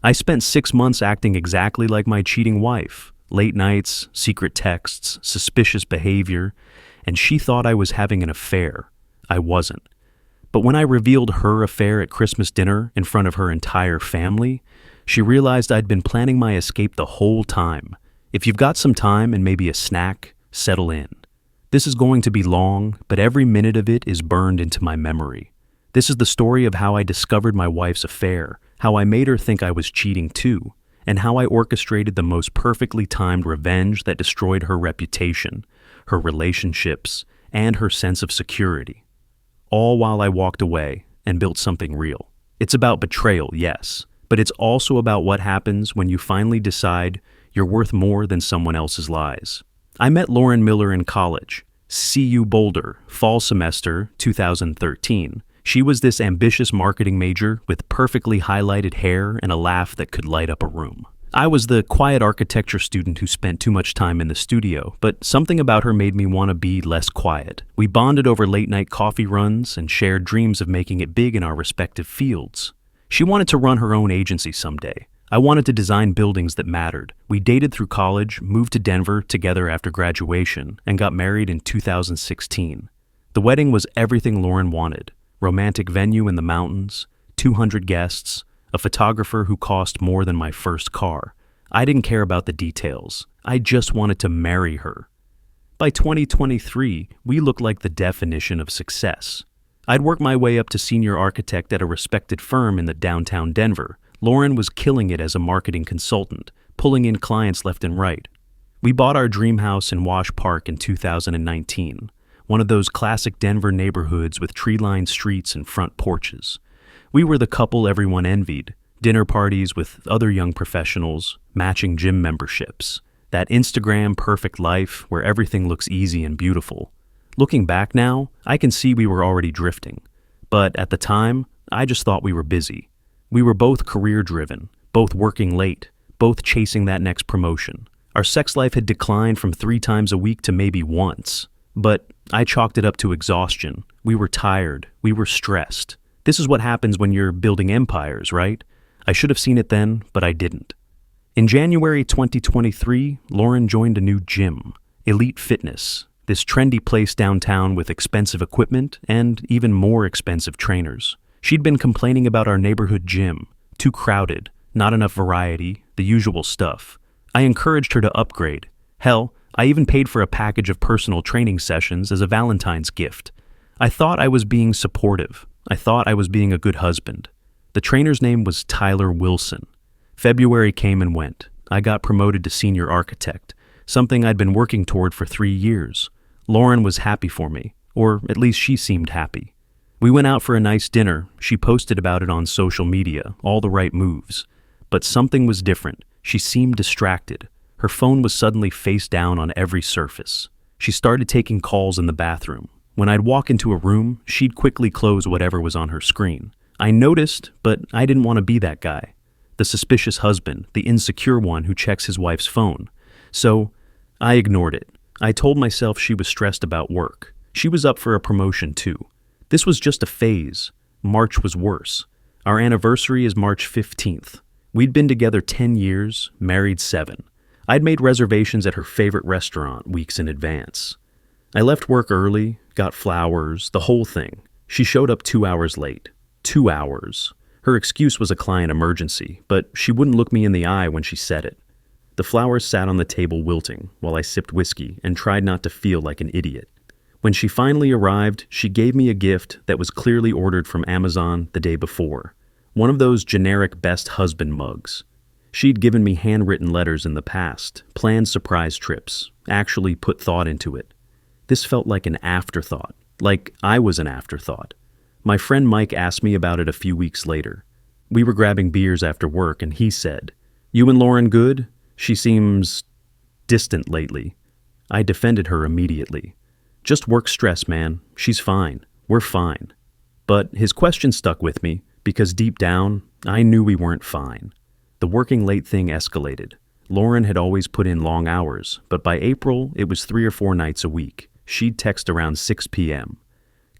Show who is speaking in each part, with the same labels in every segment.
Speaker 1: I spent 6 months acting exactly like my cheating wife. Late nights, secret texts, suspicious behavior, and she thought I was having an affair. I wasn't. But when I revealed her affair at Christmas dinner in front of her entire family, she realized I'd been planning my escape the whole time. If you've got some time and maybe a snack, settle in. This is going to be long, but every minute of it is burned into my memory. This is the story of how I discovered my wife's affair, how I made her think I was cheating too, and how I orchestrated the most perfectly timed revenge that destroyed her reputation, her relationships, and her sense of security. All while I walked away and built something real. It's about betrayal, yes, but it's also about what happens when you finally decide you're worth more than someone else's lies. I met Lauren Miller in college, CU Boulder, fall semester 2013. She was this ambitious marketing major with perfectly highlighted hair and a laugh that could light up a room. I was the quiet architecture student who spent too much time in the studio, but something about her made me want to be less quiet. We bonded over late-night coffee runs and shared dreams of making it big in our respective fields. She wanted to run her own agency someday. I wanted to design buildings that mattered. We dated through college, moved to Denver together after graduation, and got married in 2016. The wedding was everything Lauren wanted. Romantic venue in the mountains, 200 guests, a photographer who cost more than my first car. I didn't care about the details. I just wanted to marry her. By 2023, we looked like the definition of success. I'd worked my way up to senior architect at a respected firm in the downtown Denver. Lauren was killing it as a marketing consultant, pulling in clients left and right. We bought our dream house in Wash Park in 2019, one of those classic Denver neighborhoods with tree-lined streets and front porches. We were the couple everyone envied, dinner parties with other young professionals, matching gym memberships, that Instagram perfect life where everything looks easy and beautiful. Looking back now, I can see we were already drifting. But at the time, I just thought we were busy. We were both career-driven, both working late, both chasing that next promotion. Our sex life had declined from 3 times a week to maybe once. But I chalked it up to exhaustion. We were tired. We were stressed. This is what happens when you're building empires, right? I should have seen it then, but I didn't. In January 2023, Lauren joined a new gym, Elite Fitness, this trendy place downtown with expensive equipment and even more expensive trainers. She'd been complaining about our neighborhood gym, too crowded, not enough variety, the usual stuff. I encouraged her to upgrade. Hell, I even paid for a package of personal training sessions as a Valentine's gift. I thought I was being supportive. I thought I was being a good husband. The trainer's name was Tyler Wilson. February came and went. I got promoted to senior architect, something I'd been working toward for 3 years. Lauren was happy for me, or at least she seemed happy. We went out for a nice dinner. She posted about it on social media, all the right moves. But something was different. She seemed distracted. Her phone was suddenly face down on every surface. She started taking calls in the bathroom. When I'd walk into a room, she'd quickly close whatever was on her screen. I noticed, but I didn't want to be that guy. The suspicious husband, the insecure one who checks his wife's phone. So I ignored it. I told myself she was stressed about work. She was up for a promotion too. This was just a phase. March was worse. Our anniversary is March 15th. We'd been together 10 years, married 7. I'd made reservations at her favorite restaurant weeks in advance. I left work early, got flowers, the whole thing. She showed up 2 hours late. 2 hours. Her excuse was a client emergency, but she wouldn't look me in the eye when she said it. The flowers sat on the table wilting while I sipped whiskey and tried not to feel like an idiot. When she finally arrived, she gave me a gift that was clearly ordered from Amazon the day before. One of those generic best husband mugs. She'd given me handwritten letters in the past, planned surprise trips, actually put thought into it. This felt like an afterthought, like I was an afterthought. My friend Mike asked me about it a few weeks later. We were grabbing beers after work and he said, "You and Lauren good? She seems distant lately." I defended her immediately. "Just work stress, man. She's fine. We're fine." But his question stuck with me because deep down, I knew we weren't fine. The working late thing escalated. Lauren had always put in long hours, but by April, it was 3 or 4 nights a week. She'd text around 6 p.m.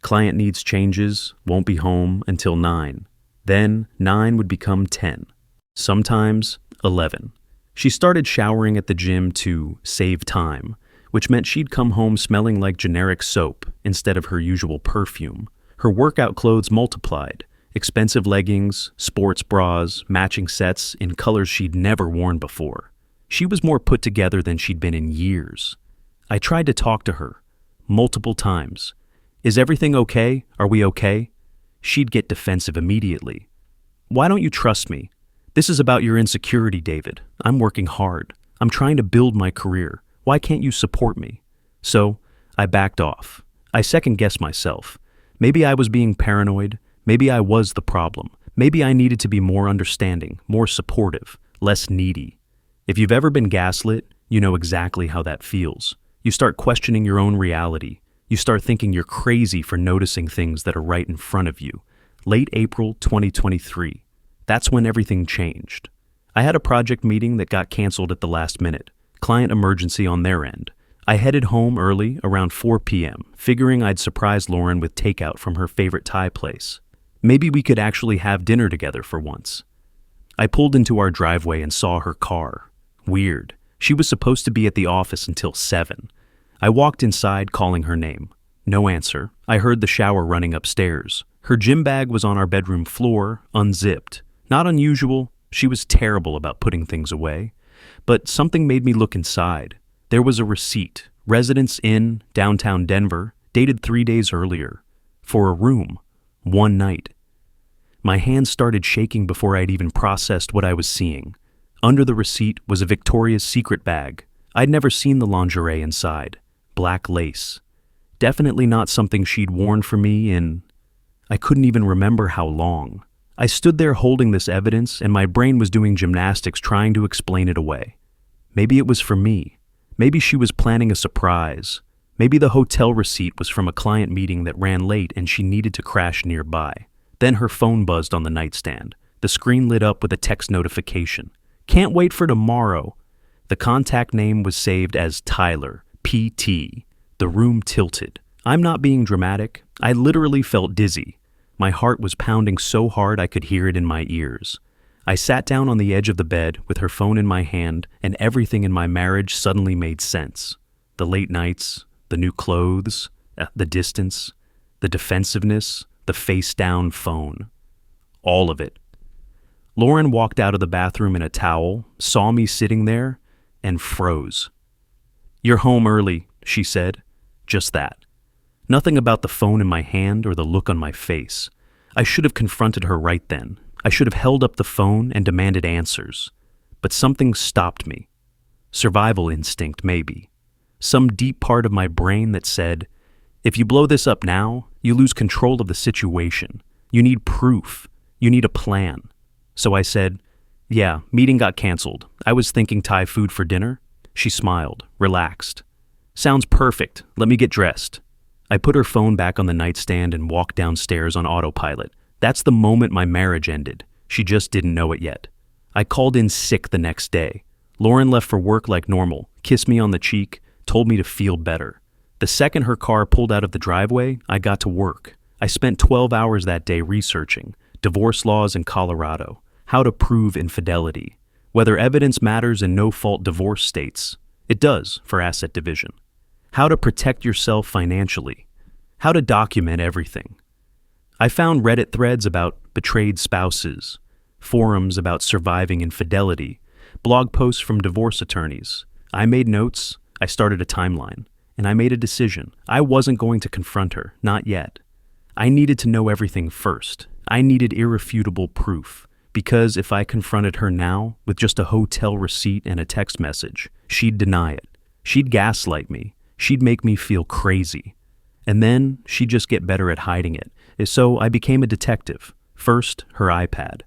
Speaker 1: Client needs changes, won't be home until 9. Then 9 would become 10. Sometimes 11. She started showering at the gym to save time, which meant she'd come home smelling like generic soap instead of her usual perfume. Her workout clothes multiplied. Expensive leggings, sports bras, matching sets in colors she'd never worn before. She was more put together than she'd been in years. I tried to talk to her, multiple times. Is everything okay? Are we okay? She'd get defensive immediately. Why don't you trust me? This is about your insecurity, David. I'm working hard. I'm trying to build my career. Why can't you support me? So, I backed off. I second-guessed myself. Maybe I was being paranoid. Maybe I was the problem. Maybe I needed to be more understanding, more supportive, less needy. If you've ever been gaslit, you know exactly how that feels. You start questioning your own reality. You start thinking you're crazy for noticing things that are right in front of you. Late April 2023. That's when everything changed. I had a project meeting that got canceled at the last minute. Client emergency on their end. I headed home early, around 4 p.m., figuring I'd surprise Lauren with takeout from her favorite Thai place. Maybe we could actually have dinner together for once. I pulled into our driveway and saw her car. Weird. She was supposed to be at the office until 7. I walked inside calling her name. No answer. I heard the shower running upstairs. Her gym bag was on our bedroom floor, unzipped. Not unusual. She was terrible about putting things away. But something made me look inside. There was a receipt, Residence Inn, downtown Denver, dated 3 days earlier, for a room, one night. My hands started shaking before I'd even processed what I was seeing. Under the receipt was a Victoria's Secret bag. I'd never seen the lingerie inside. Black lace. Definitely not something she'd worn for me in... I couldn't even remember how long. I stood there holding this evidence, and my brain was doing gymnastics trying to explain it away. Maybe it was for me. Maybe she was planning a surprise. Maybe the hotel receipt was from a client meeting that ran late and she needed to crash nearby. Then her phone buzzed on the nightstand. The screen lit up with a text notification. Can't wait for tomorrow. The contact name was saved as Tyler, PT. The room tilted. I'm not being dramatic. I literally felt dizzy. My heart was pounding so hard I could hear it in my ears. I sat down on the edge of the bed with her phone in my hand, and everything in my marriage suddenly made sense. The late nights, the new clothes, the distance, the defensiveness, the face-down phone. All of it. Lauren walked out of the bathroom in a towel, saw me sitting there, and froze. "You're home early," she said. Just that. Nothing about the phone in my hand or the look on my face. I should have confronted her right then. I should have held up the phone and demanded answers. But something stopped me. Survival instinct, maybe. Some deep part of my brain that said, if you blow this up now, you lose control of the situation. You need proof. You need a plan. So I said, yeah, meeting got canceled. I was thinking Thai food for dinner. She smiled, relaxed. Sounds perfect. Let me get dressed. I put her phone back on the nightstand and walked downstairs on autopilot. That's the moment my marriage ended. She just didn't know it yet. I called in sick the next day. Lauren left for work like normal, kissed me on the cheek, told me to feel better. The second her car pulled out of the driveway, I got to work. I spent 12 hours that day researching divorce laws in Colorado, how to prove infidelity, whether evidence matters in no-fault divorce states. It does for asset division. How to protect yourself financially, how to document everything. I found Reddit threads about betrayed spouses, forums about surviving infidelity, blog posts from divorce attorneys. I made notes, I started a timeline, and I made a decision. I wasn't going to confront her, not yet. I needed to know everything first. I needed irrefutable proof, because if I confronted her now with just a hotel receipt and a text message, she'd deny it. She'd gaslight me. She'd make me feel crazy. And then she'd just get better at hiding it. So I became a detective. First, her iPad.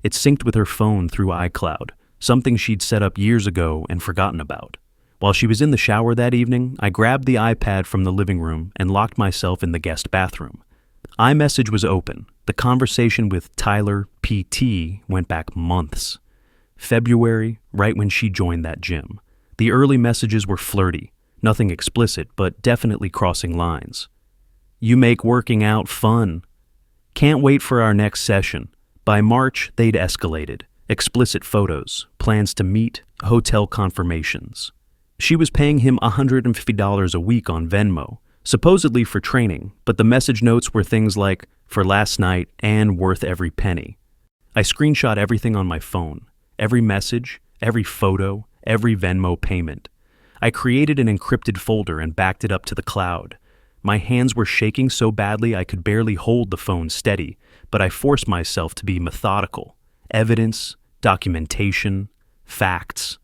Speaker 1: It synced with her phone through iCloud, something she'd set up years ago and forgotten about. While she was in the shower that evening, I grabbed the iPad from the living room and locked myself in the guest bathroom. iMessage was open. The conversation with Tyler, PT, went back months. February, right when she joined that gym. The early messages were flirty. Nothing explicit, but definitely crossing lines. You make working out fun. Can't wait for our next session. By March, they'd escalated. explicit photos, plans to meet, hotel confirmations. She was paying him $150 a week on Venmo, supposedly for training, but the message notes were things like, "for last night and worth every penny." I screenshot everything on my phone, every message, every photo, every Venmo payment. I created an encrypted folder and backed it up to the cloud. My hands were shaking so badly I could barely hold the phone steady, but I forced myself to be methodical. Evidence, documentation, facts.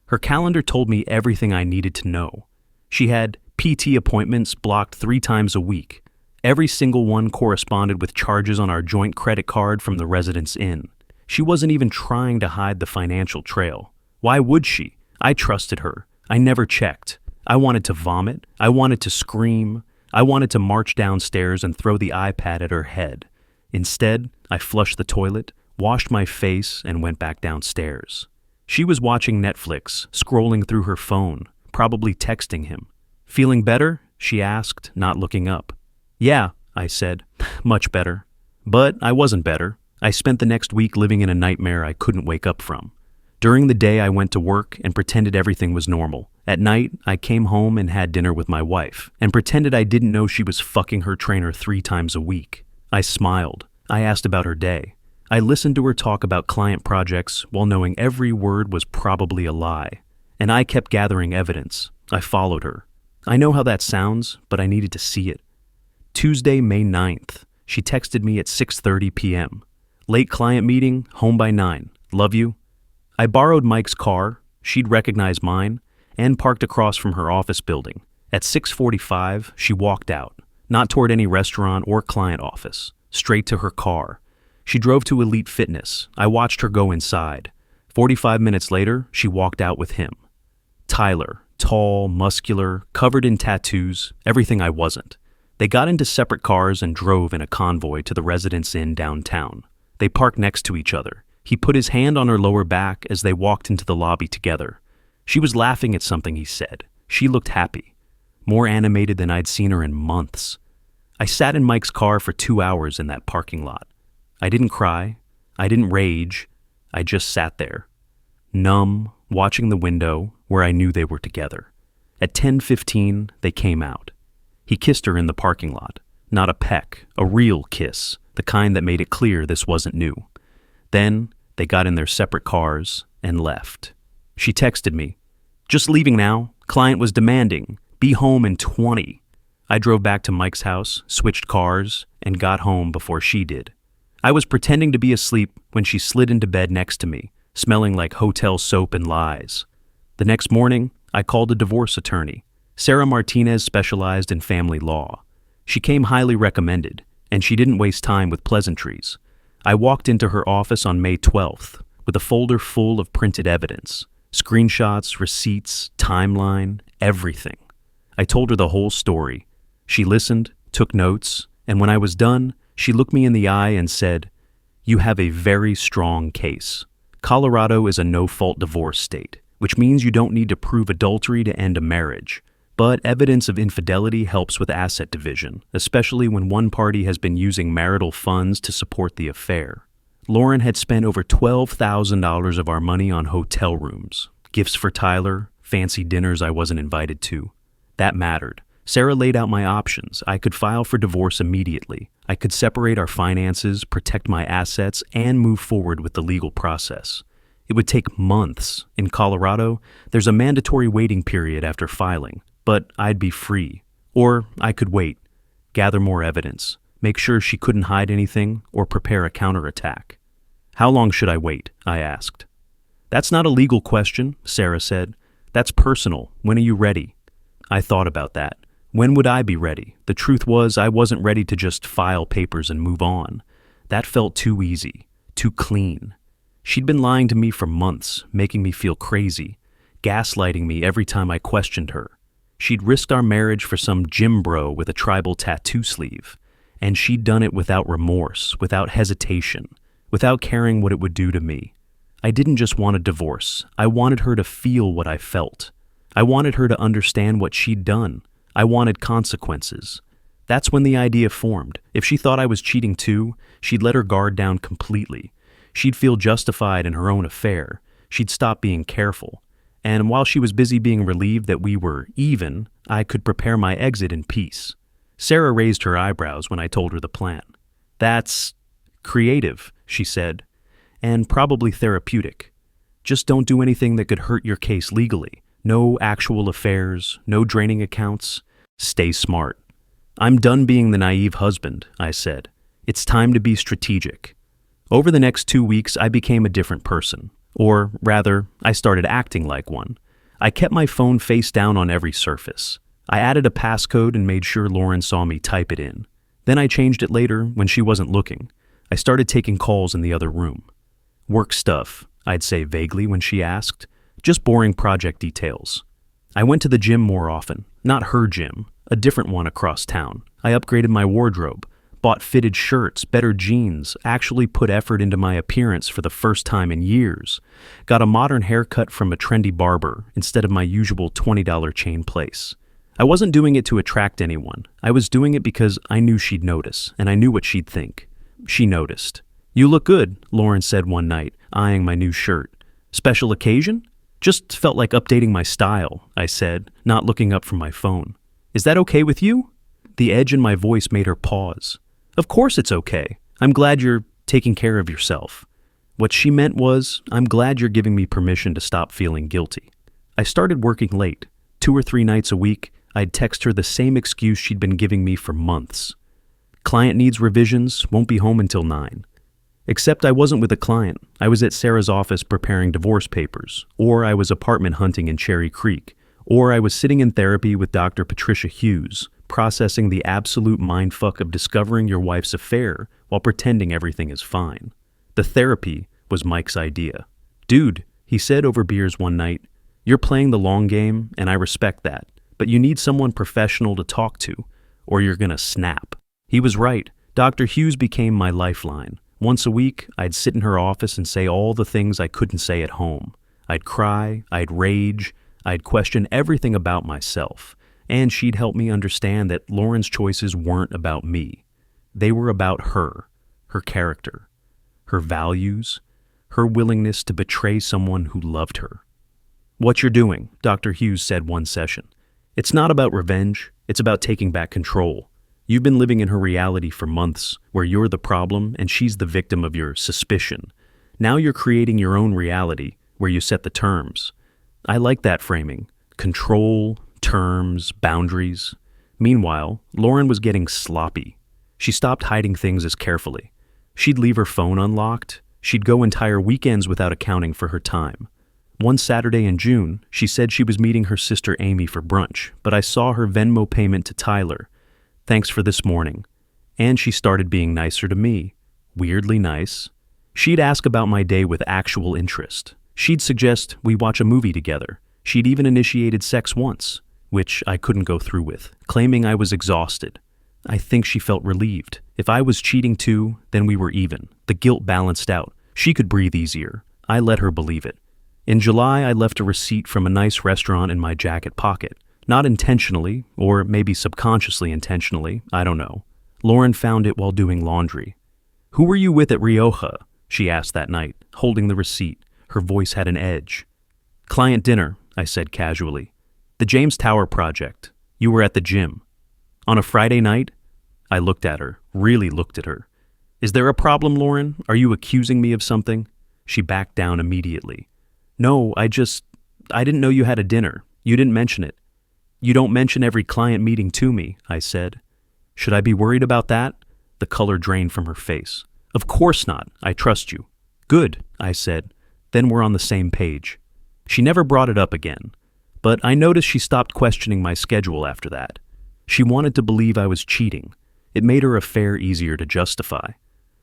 Speaker 1: Her calendar told me everything I needed to know. She had PT appointments blocked 3 times a week. Every single one corresponded with charges on our joint credit card from the Residence Inn. She wasn't even trying to hide the financial trail. Why would she? I trusted her. I never checked. I wanted to vomit. I wanted to scream. I wanted to march downstairs and throw the iPad at her head. Instead, I flushed the toilet, washed my face, and went back downstairs. She was watching Netflix, scrolling through her phone, probably texting him. "Feeling better?" she asked, not looking up. "Yeah," I said, "much better." But I wasn't better. I spent the next week living in a nightmare I couldn't wake up from. During the day, I went to work and pretended everything was normal. At night, I came home and had dinner with my wife, and pretended I didn't know she was fucking her trainer 3 times a week. I smiled. I asked about her day. I listened to her talk about client projects while knowing every word was probably a lie. And I kept gathering evidence. I followed her. I know how that sounds, but I needed to see it. Tuesday, May 9th. She texted me at 6:30 p.m. "Late client meeting, home by 9. Love you." I borrowed Mike's car, she'd recognize mine, and parked across from her office building. At 6:45, she walked out, not toward any restaurant or client office, straight to her car. She drove to Elite Fitness. I watched her go inside. 45 minutes later, she walked out with him. Tyler, tall, muscular, covered in tattoos, everything I wasn't. They got into separate cars and drove in a convoy to the Residence Inn downtown. They parked next to each other. He put his hand on her lower back as they walked into the lobby together. She was laughing at something he said. She looked happy, more animated than I'd seen her in months. I sat in Mike's car for 2 hours in that parking lot. I didn't cry. I didn't rage. I just sat there, numb, watching the window where I knew they were together. At 10:15, they came out. He kissed her in the parking lot. Not a peck, a real kiss, the kind that made it clear this wasn't new. Then they got in their separate cars and left. She texted me, "Just leaving now. Client was demanding. Be home in 20. I drove back to Mike's house, switched cars, and got home before she did. I was pretending to be asleep when she slid into bed next to me, smelling like hotel soap and lies. The next morning, I called a divorce attorney. Sarah Martinez specialized in family law. She came highly recommended, and she didn't waste time with pleasantries. I walked into her office on May 12th with a folder full of printed evidence, screenshots, receipts, timeline, everything. I told her the whole story. She listened, took notes, and when I was done, she looked me in the eye and said, "You have a very strong case. Colorado is a no-fault divorce state, which means you don't need to prove adultery to end a marriage. But evidence of infidelity helps with asset division, especially when one party has been using marital funds to support the affair. Lauren had spent over $12,000 of our money on hotel rooms, gifts for Tyler, fancy dinners I wasn't invited to. That mattered. Sarah laid out my options. I could file for divorce immediately. I could separate our finances, protect my assets, and move forward with the legal process. It would take months. In Colorado, there's a mandatory waiting period after filing, but I'd be free. Or I could wait, gather more evidence, make sure she couldn't hide anything, or prepare a counterattack. How long should I wait? I asked. That's not a legal question, Sarah said. That's personal. When are you ready? I thought about that. When would I be ready? The truth was, I wasn't ready to just file papers and move on. That felt too easy, too clean. She'd been lying to me for months, making me feel crazy, gaslighting me every time I questioned her. She'd risked our marriage for some gym bro with a tribal tattoo sleeve, and she'd done it without remorse, without hesitation, without caring what it would do to me. I didn't just want a divorce. I wanted her to feel what I felt. I wanted her to understand what she'd done. I wanted consequences. That's when the idea formed. If she thought I was cheating too, she'd let her guard down completely. She'd feel justified in her own affair. She'd stop being careful. And while she was busy being relieved that we were even, I could prepare my exit in peace. Sarah raised her eyebrows when I told her the plan. "That's creative," she said, "and probably therapeutic. Just don't do anything that could hurt your case legally. No actual affairs, no draining accounts. Stay smart." "I'm done being the naive husband," I said. "It's time to be strategic." Over the next 2 weeks, I became a different person. Or rather, I started acting like one. I kept my phone face down on every surface. I added a passcode and made sure Lauren saw me type it in. Then I changed it later when she wasn't looking. I started taking calls in the other room. "Work stuff," I'd say vaguely when she asked. "Just boring project details." I went to the gym more often. Not her gym, a different one across town. I upgraded my wardrobe, bought fitted shirts, better jeans, actually put effort into my appearance for the first time in years. Got a modern haircut from a trendy barber instead of my usual $20 chain place. I wasn't doing it to attract anyone. I was doing it because I knew she'd notice, and I knew what she'd think. She noticed. "You look good," Lauren said one night, eyeing my new shirt. "Special occasion?" "Just felt like updating my style," I said, not looking up from my phone. "Is that okay with you?" The edge in my voice made her pause. "Of course it's okay. I'm glad you're taking care of yourself." What she meant was, "I'm glad you're giving me permission to stop feeling guilty." I started working late. 2 or 3 nights a week, I'd text her the same excuse she'd been giving me for months. "Client needs revisions, won't be home until 9. Except I wasn't with a client. I was at Sarah's office preparing divorce papers, or I was apartment hunting in Cherry Creek, or I was sitting in therapy with Dr. Patricia Hughes, processing the absolute mindfuck of discovering your wife's affair while pretending everything is fine. The therapy was Mike's idea. "Dude," he said over beers one night, "you're playing the long game, and I respect that, but you need someone professional to talk to, or you're gonna snap." He was right. Dr. Hughes became my lifeline. Once a week, I'd sit in her office and say all the things I couldn't say at home. I'd cry, I'd rage, I'd question everything about myself. And she'd help me understand that Lauren's choices weren't about me. They were about her character, her values, her willingness to betray someone who loved her. "What you're doing," Dr. Hughes said one session. "It's not about revenge, it's about taking back control. You've been living in her reality for months, where you're the problem and she's the victim of your suspicion. Now you're creating your own reality, where you set the terms." I like that framing. Control, terms, boundaries. Meanwhile, Lauren was getting sloppy. She stopped hiding things as carefully. She'd leave her phone unlocked. She'd go entire weekends without accounting for her time. One Saturday in June, she said she was meeting her sister Amy for brunch, but I saw her Venmo payment to Tyler. "Thanks for this morning." And she started being nicer to me. Weirdly nice. She'd ask about my day with actual interest. She'd suggest we watch a movie together. She'd even initiated sex once, which I couldn't go through with, claiming I was exhausted. I think she felt relieved. If I was cheating too, then we were even. The guilt balanced out. She could breathe easier. I let her believe it. In July, I left a receipt from a nice restaurant in my jacket pocket. Not intentionally, or maybe subconsciously intentionally, I don't know. Lauren found it while doing laundry. "Who were you with at Rioja?" she asked that night, holding the receipt. Her voice had an edge. "Client dinner," I said casually. "The James Tower project. You were at the gym." "On a Friday night?" I looked at her, really looked at her. "Is there a problem, Lauren? Are you accusing me of something?" She backed down immediately. "No, I didn't know you had a dinner. You didn't mention it." "You don't mention every client meeting to me," I said. "Should I be worried about that?" The color drained from her face. "Of course not. I trust you." "Good," I said. "Then we're on the same page." She never brought it up again, but I noticed she stopped questioning my schedule after that. She wanted to believe I was cheating. It made her affair easier to justify.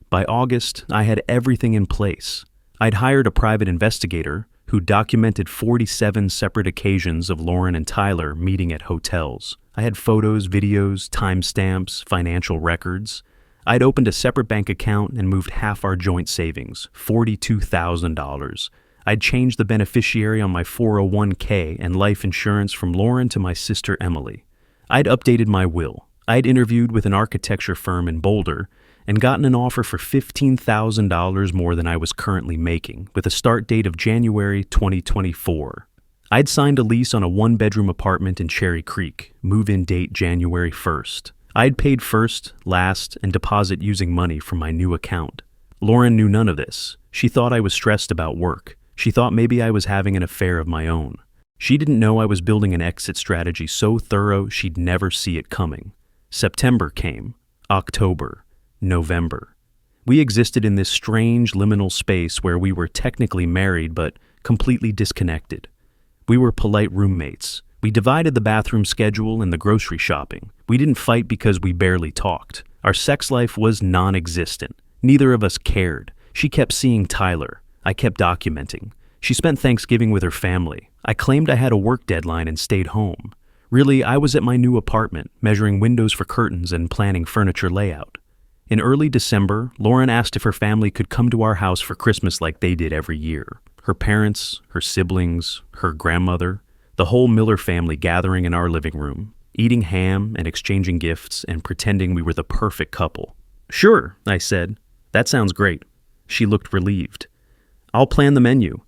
Speaker 1: By August, I had everything in place. I'd hired a private investigator who documented 47 separate occasions of Lauren and Tyler meeting at hotels. I had photos, videos, timestamps, financial records. I'd opened a separate bank account and moved half our joint savings, $42,000. I'd changed the beneficiary on my 401k and life insurance from Lauren to my sister Emily. I'd updated my will. I'd interviewed with an architecture firm in Boulder, and gotten an offer for $15,000 more than I was currently making, with a start date of January 2024. I'd signed a lease on a one-bedroom apartment in Cherry Creek, move-in date January 1st. I'd paid first, last, and deposit using money from my new account. Lauren knew none of this. She thought I was stressed about work. She thought maybe I was having an affair of my own. She didn't know I was building an exit strategy so thorough she'd never see it coming. September came. October. November. We existed in this strange liminal space where we were technically married but completely disconnected. We were polite roommates. We divided the bathroom schedule and the grocery shopping. We didn't fight because we barely talked. Our sex life was non-existent. Neither of us cared. She kept seeing Tyler. I kept documenting. She spent Thanksgiving with her family. I claimed I had a work deadline and stayed home. Really, I was at my new apartment, measuring windows for curtains and planning furniture layout. In early December, Lauren asked if her family could come to our house for Christmas like they did every year. Her parents, her siblings, her grandmother, the whole Miller family gathering in our living room, eating ham and exchanging gifts and pretending we were the perfect couple. "Sure," I said. "That sounds great." She looked relieved. "I'll plan the menu.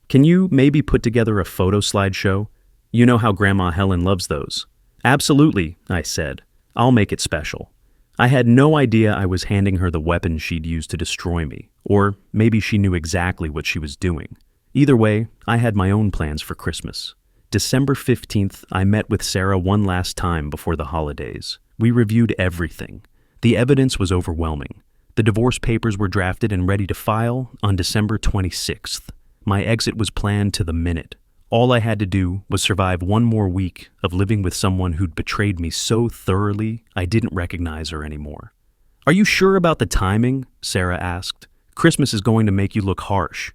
Speaker 1: Can you maybe put together a photo slideshow? You know how Grandma Helen loves those." "Absolutely," I said. "I'll make it special." I had no idea I was handing her the weapon she'd use to destroy me, or maybe she knew exactly what she was doing. Either way, I had my own plans for Christmas. December 15th, I met with Sarah one last time before the holidays. We reviewed everything. The evidence was overwhelming. The divorce papers were drafted and ready to file on December 26th. My exit was planned to the minute. All I had to do was survive one more week of living with someone who'd betrayed me so thoroughly I didn't recognize her anymore. "Are you sure about the timing?" Sarah asked. "Christmas is going to make you look harsh."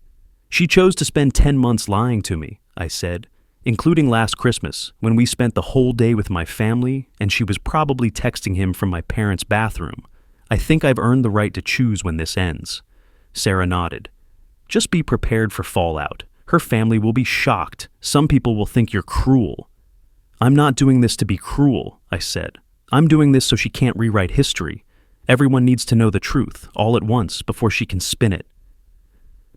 Speaker 1: "She chose to spend 10 months lying to me," I said, "including last Christmas, when we spent the whole day with my family and she was probably texting him from my parents' bathroom. I think I've earned the right to choose when this ends." Sarah nodded. "Just be prepared for fallout. Her family will be shocked. Some people will think you're cruel." "I'm not doing this to be cruel," I said. "I'm doing this so she can't rewrite history. Everyone needs to know the truth, all at once, before she can spin it."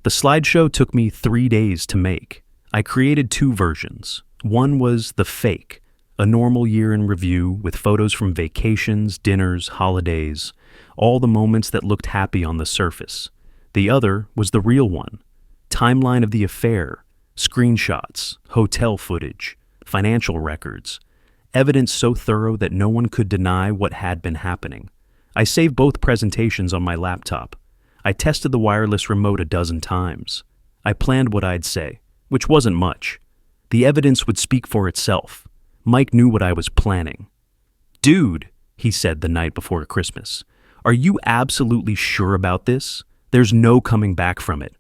Speaker 1: The slideshow took me 3 days to make. I created 2 versions. One was the fake, a normal year in review with photos from vacations, dinners, holidays, all the moments that looked happy on the surface. The other was the real one. Timeline of the affair, screenshots, hotel footage, financial records, evidence so thorough that no one could deny what had been happening. I saved both presentations on my laptop. I tested the wireless remote a dozen times. I planned what I'd say, which wasn't much. The evidence would speak for itself. Mike knew what I was planning. "Dude," he said the night before Christmas, "are you absolutely sure about this? There's no coming back from it."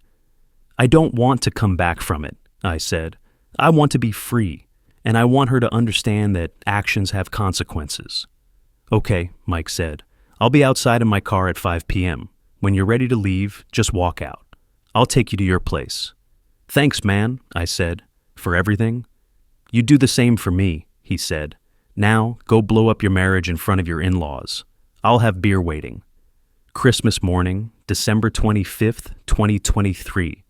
Speaker 1: "I don't want to come back from it," I said. "I want to be free, and I want her to understand that actions have consequences." "Okay," Mike said. "I'll be outside in my car at 5 p.m. When you're ready to leave, just walk out. I'll take you to your place." "Thanks, man," I said, "for everything." "You do the same for me," he said. "Now, go blow up your marriage in front of your in-laws. I'll have beer waiting." Christmas morning, December 25th, 2023.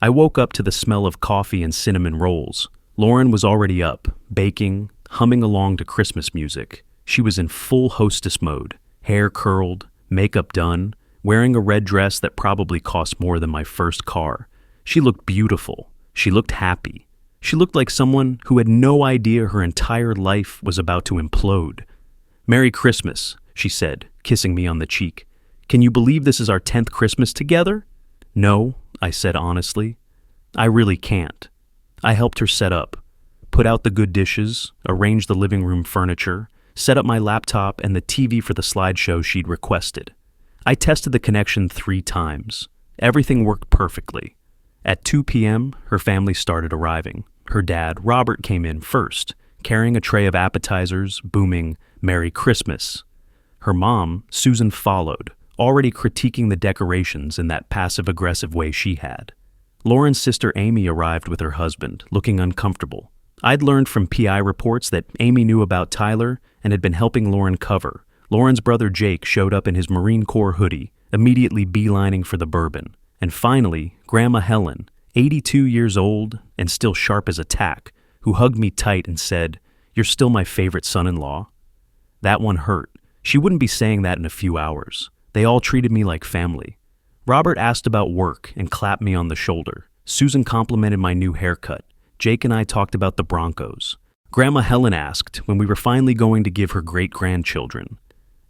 Speaker 1: I woke up to the smell of coffee and cinnamon rolls. Lauren was already up, baking, humming along to Christmas music. She was in full hostess mode, hair curled, makeup done, wearing a red dress that probably cost more than my first car. She looked beautiful. She looked happy. She looked like someone who had no idea her entire life was about to implode. "Merry Christmas," she said, kissing me on the cheek. "Can you believe this is our 10th Christmas together?" "No," I said honestly. "I really can't." I helped her set up, put out the good dishes, arrange the living room furniture, set up my laptop and the TV for the slideshow she'd requested. I tested the connection 3 times. Everything worked perfectly. At 2 p.m., her family started arriving. Her dad, Robert, came in first, carrying a tray of appetizers, booming, "Merry Christmas." Her mom, Susan, followed, already critiquing the decorations in that passive-aggressive way she had. Lauren's sister Amy arrived with her husband, looking uncomfortable. I'd learned from PI reports that Amy knew about Tyler and had been helping Lauren cover, Lauren's brother Jake showed up in his Marine Corps hoodie, immediately beelining for the bourbon. And finally, Grandma Helen, 82 years old and still sharp as a tack, who hugged me tight and said, "You're still my favorite son-in-law." That one hurt. She wouldn't be saying that in a few hours. They all treated me like family. Robert asked about work and clapped me on the shoulder. Susan complimented my new haircut. Jake and I talked about the Broncos. Grandma Helen asked when we were finally going to give her great-grandchildren.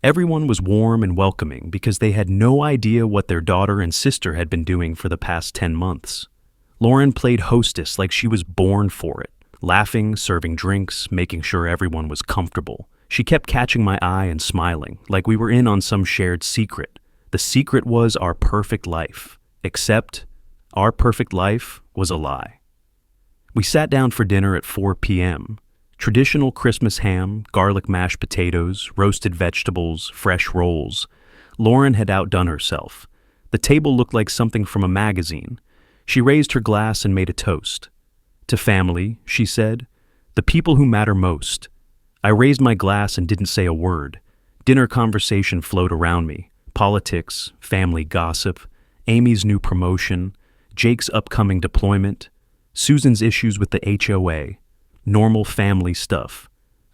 Speaker 1: Everyone was warm and welcoming because they had no idea what their daughter and sister had been doing for the past 10 months. Lauren played hostess like she was born for it, laughing, serving drinks, making sure everyone was comfortable. She kept catching my eye and smiling, like we were in on some shared secret. The secret was our perfect life, except our perfect life was a lie. We sat down for dinner at 4 p.m. Traditional Christmas ham, garlic mashed potatoes, roasted vegetables, fresh rolls. Lauren had outdone herself. The table looked like something from a magazine. She raised her glass and made a toast. "To family," she said. "The people who matter most." I raised my glass and didn't say a word. Dinner conversation flowed around me. Politics, family gossip, Amy's new promotion, Jake's upcoming deployment, Susan's issues with the HOA. Normal family stuff.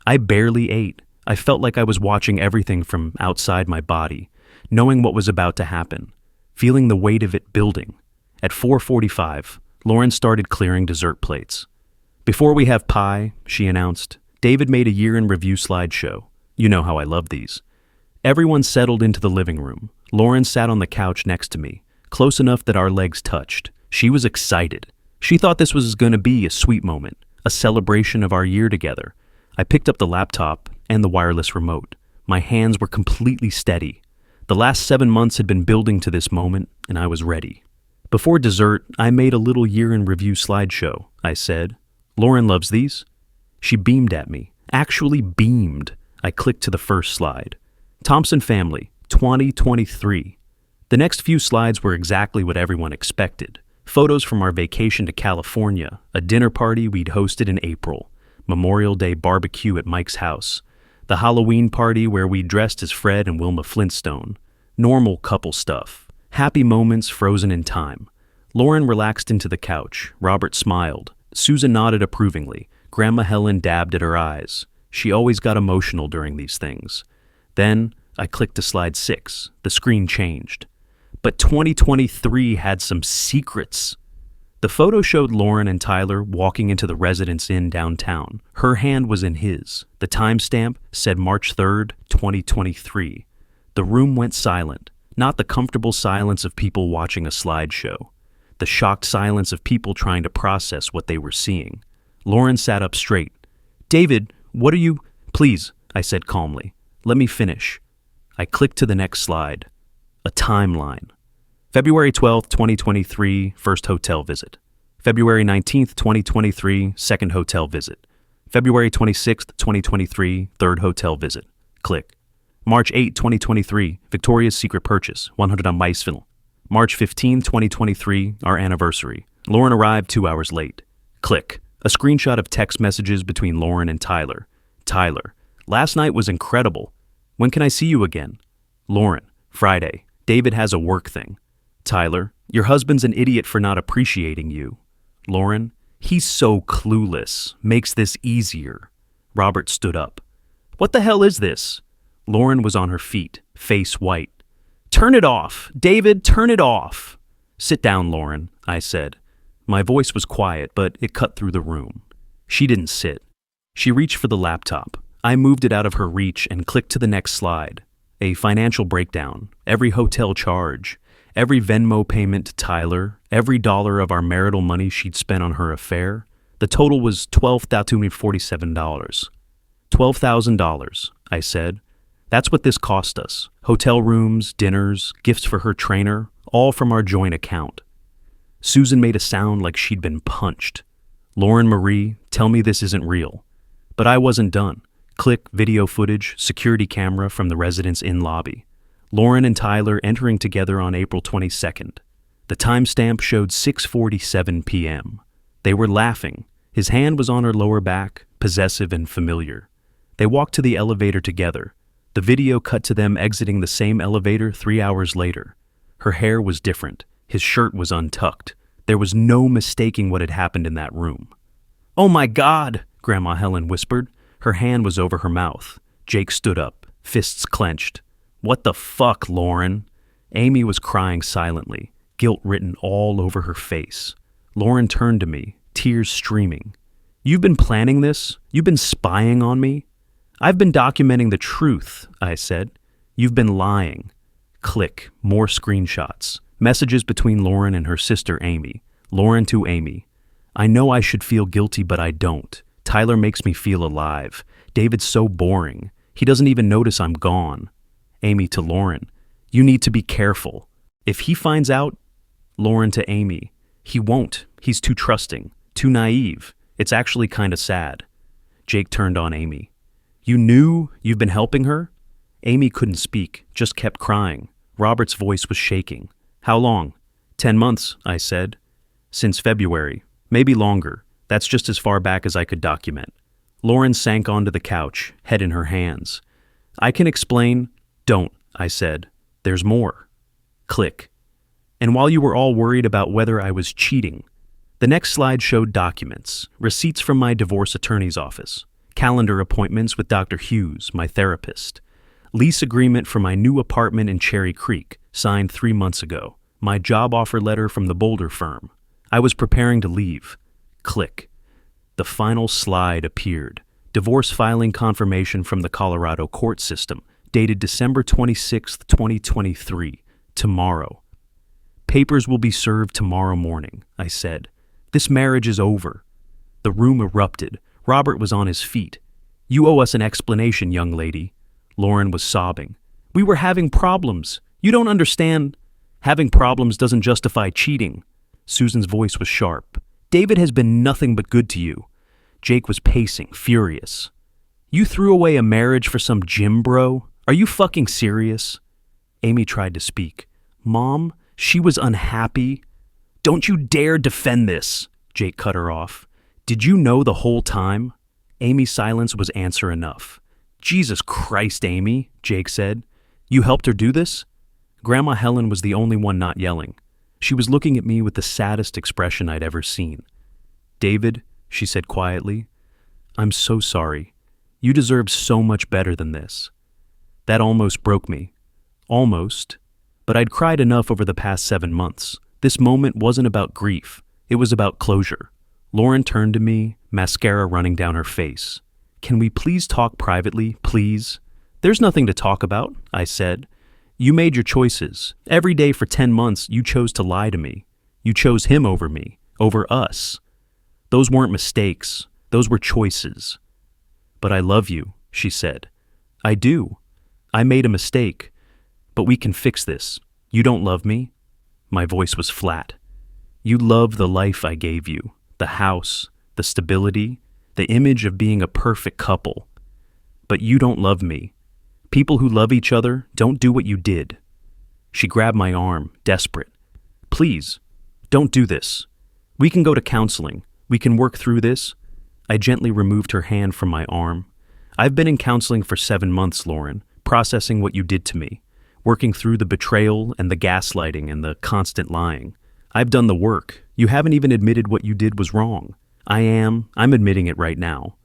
Speaker 1: I barely ate. I felt like I was watching everything from outside my body, knowing what was about to happen, feeling the weight of it building. At 4:45, Lauren started clearing dessert plates. "Before we have pie," she announced, "David made a year-in-review slideshow. You know how I love these." Everyone settled into the living room. Lauren sat on the couch next to me, close enough that our legs touched. She was excited. She thought this was going to be a sweet moment, a celebration of our year together. I picked up the laptop and the wireless remote. My hands were completely steady. The last 7 months had been building to this moment, and I was ready. Before dessert, I made a little year-in-review slideshow, I said. "Lauren loves these." She beamed at me, actually beamed. I clicked to the first slide. Thompson family, 2023. The next few slides were exactly what everyone expected. Photos from our vacation to California, a dinner party we'd hosted in April, Memorial Day barbecue at Mike's house, the Halloween party where we dressed as Fred and Wilma Flintstone, normal couple stuff, happy moments frozen in time. Lauren relaxed into the couch. Robert smiled. Susan nodded approvingly. Grandma Helen dabbed at her eyes. She always got emotional during these things. Then I clicked to slide 6. The screen changed. But 2023 had some secrets. The photo showed Lauren and Tyler walking into the Residence Inn downtown. Her hand was in his. The timestamp said March 3rd, 2023. The room went silent, not the comfortable silence of people watching a slideshow, the shocked silence of people trying to process what they were seeing. Lauren sat up straight. "David, what are you—" "Please," I said calmly. "Let me finish." I clicked to the next slide. A timeline. February 12th, 2023, first hotel visit. February 19th, 2023, second hotel visit. February 26th, 2023, third hotel visit. Click. March 8, 2023, Victoria's Secret purchase, 100 on Weissville. March 15, 2023, our anniversary. Lauren arrived 2 hours late. Click. A screenshot of text messages between Lauren and Tyler. Tyler, "Last night was incredible. When can I see you again?" Lauren, "Friday. David has a work thing." Tyler, "Your husband's an idiot for not appreciating you." Lauren, "He's so clueless. Makes this easier." Robert stood up. "What the hell is this?" Lauren was on her feet, face white. "Turn it off. David, turn it off." "Sit down, Lauren," I said. My voice was quiet, but it cut through the room. She didn't sit. She reached for the laptop. I moved it out of her reach and clicked to the next slide. A financial breakdown, every hotel charge, every Venmo payment to Tyler, every dollar of our marital money she'd spent on her affair. The total was $12,047. $12,000, I said. That's what this cost us. Hotel rooms, dinners, gifts for her trainer, all from our joint account. Susan made a sound like she'd been punched. "Lauren Marie, tell me this isn't real." But I wasn't done. Click, video footage, security camera from the Residence Inn lobby. Lauren and Tyler entering together on April 22nd. The timestamp showed 6:47 p.m. They were laughing. His hand was on her lower back, possessive and familiar. They walked to the elevator together. The video cut to them exiting the same elevator 3 hours later. Her hair was different. His shirt was untucked. There was no mistaking what had happened in that room. "Oh my God," Grandma Helen whispered. Her hand was over her mouth. Jake stood up, fists clenched. "What the fuck, Lauren?" Amy was crying silently, guilt written all over her face. Lauren turned to me, tears streaming. "You've been planning this? You've been spying on me?" "I've been documenting the truth," I said. "You've been lying." Click, more screenshots. Messages between Lauren and her sister Amy. Lauren to Amy. "I know I should feel guilty, but I don't. Tyler makes me feel alive. David's so boring. He doesn't even notice I'm gone." Amy to Lauren. "You need to be careful. If he finds out..." Lauren to Amy. "He won't. He's too trusting, too naive. It's actually kind of sad." Jake turned on Amy. "You knew you've been helping her?" Amy couldn't speak, just kept crying. Robert's voice was shaking. "How long?" 10 months, I said. "Since February. Maybe longer. That's just as far back as I could document." Lauren sank onto the couch, head in her hands. "I can explain." "Don't," I said. "There's more." Click. "And while you were all worried about whether I was cheating..." The next slide showed documents, receipts from my divorce attorney's office, calendar appointments with Dr. Hughes, my therapist, lease agreement for my new apartment in Cherry Creek, signed 3 months ago, my job offer letter from the Boulder firm. I was preparing to leave. Click. The final slide appeared. Divorce filing confirmation from the Colorado court system, dated December 26, 2023, tomorrow. "Papers will be served tomorrow morning," I said. "This marriage is over." The room erupted. Robert was on his feet. "You owe us an explanation, young lady." Lauren was sobbing. "We were having problems. You don't understand." "Having problems doesn't justify cheating." Susan's voice was sharp. "David has been nothing but good to you." Jake was pacing, furious. "You threw away a marriage for some gym bro? Are you fucking serious?" Amy tried to speak. "Mom, she was unhappy." "Don't you dare defend this," Jake cut her off. "Did you know the whole time?" Amy's silence was answer enough. "Jesus Christ, Amy," Jake said. "You helped her do this?" Grandma Helen was the only one not yelling. She was looking at me with the saddest expression I'd ever seen. "David," she said quietly, "I'm so sorry. You deserve so much better than this." That almost broke me. Almost. But I'd cried enough over the past 7 months. This moment wasn't about grief. It was about closure. Lauren turned to me, mascara running down her face. "Can we please talk privately, please?" "There's nothing to talk about," I said. "You made your choices. Every day for 10 months, you chose to lie to me. You chose him over me, over us. Those weren't mistakes. Those were choices." "But I love you," she said. "I do. I made a mistake. But we can fix this. You don't love me?" My voice was flat. "You love the life I gave you, the house, the stability, the image of being a perfect couple. But you don't love me. People who love each other don't do what you did." She grabbed my arm, desperate. "Please, don't do this. We can go to counseling. We can work through this." I gently removed her hand from my arm. "I've been in counseling for 7 months, Lauren, processing what you did to me, working through the betrayal and the gaslighting and the constant lying. I've done the work. You haven't even admitted what you did was wrong." I'm admitting it right now."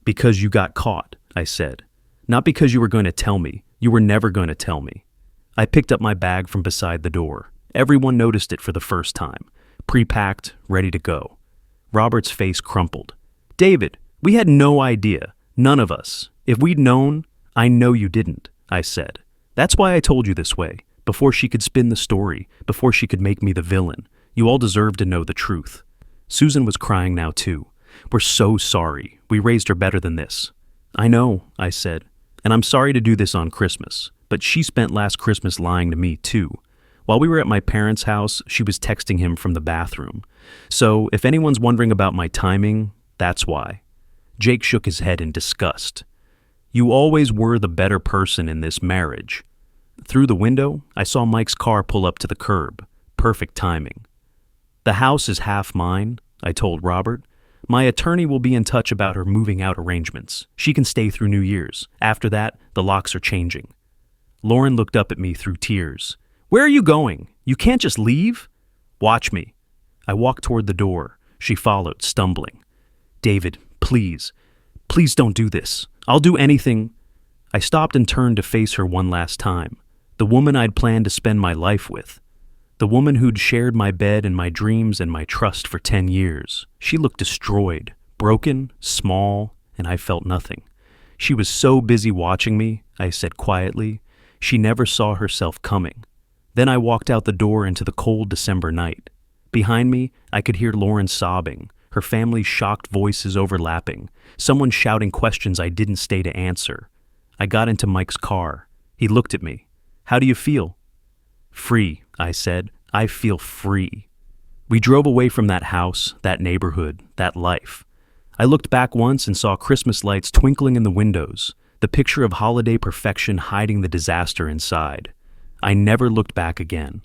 Speaker 1: "Because you got caught," I said. "Not because you were going to tell me. You were never going to tell me." I picked up my bag from beside the door. Everyone noticed it for the first time. Pre-packed, ready to go. Robert's face crumpled. "David, we had no idea. None of us. If we'd known..." "I know you didn't," I said. "That's why I told you this way, before she could spin the story, before she could make me the villain. You all deserve to know the truth." Susan was crying now too. "We're so sorry. We raised her better than this." "I know," I said, "and I'm sorry to do this on Christmas, but she spent last Christmas lying to me too. While we were at my parents' house, she was texting him from the bathroom. So if anyone's wondering about my timing, that's why." Jake shook his head in disgust. "You always were the better person in this marriage." Through the window, I saw Mike's car pull up to the curb. Perfect timing. "The house is half mine," I told Robert. My attorney will be in touch about her moving out arrangements. She can stay through New Year's. After that, the locks are changing. Lauren looked up at me through tears. Where are you going? You can't just leave? Watch me. I walked toward the door. She followed, stumbling. David, please don't do this. I'll do anything. I stopped and turned to face her one last time. The woman I'd planned to spend my life with. The woman who'd shared my bed and my dreams and my trust for 10 years. She looked destroyed, broken, small, and I felt nothing. She was so busy watching me, I said quietly. She never saw herself coming. Then I walked out the door into the cold December night. Behind me, I could hear Lauren sobbing, her family's shocked voices overlapping, someone shouting questions I didn't stay to answer. I got into Mike's car. He looked at me. How do you feel? Free, I said. I feel free. We drove away from that house, that neighborhood, that life. I looked back once and saw Christmas lights twinkling in the windows, the picture of holiday perfection hiding the disaster inside. I never looked back again.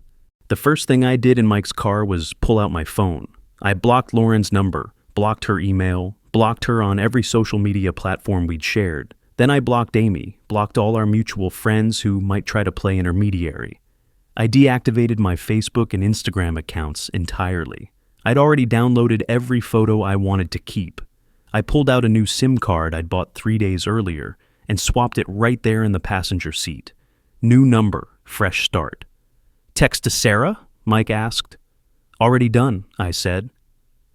Speaker 1: The first thing I did in Mike's car was pull out my phone. I blocked Lauren's number, blocked her email, blocked her on every social media platform we'd shared. Then I blocked Amy, blocked all our mutual friends who might try to play intermediary. I deactivated my Facebook and Instagram accounts entirely. I'd already downloaded every photo I wanted to keep. I pulled out a new SIM card I'd bought 3 days earlier and swapped it right there in the passenger seat. New number, fresh start. Text to Sarah? Mike asked. Already done, I said.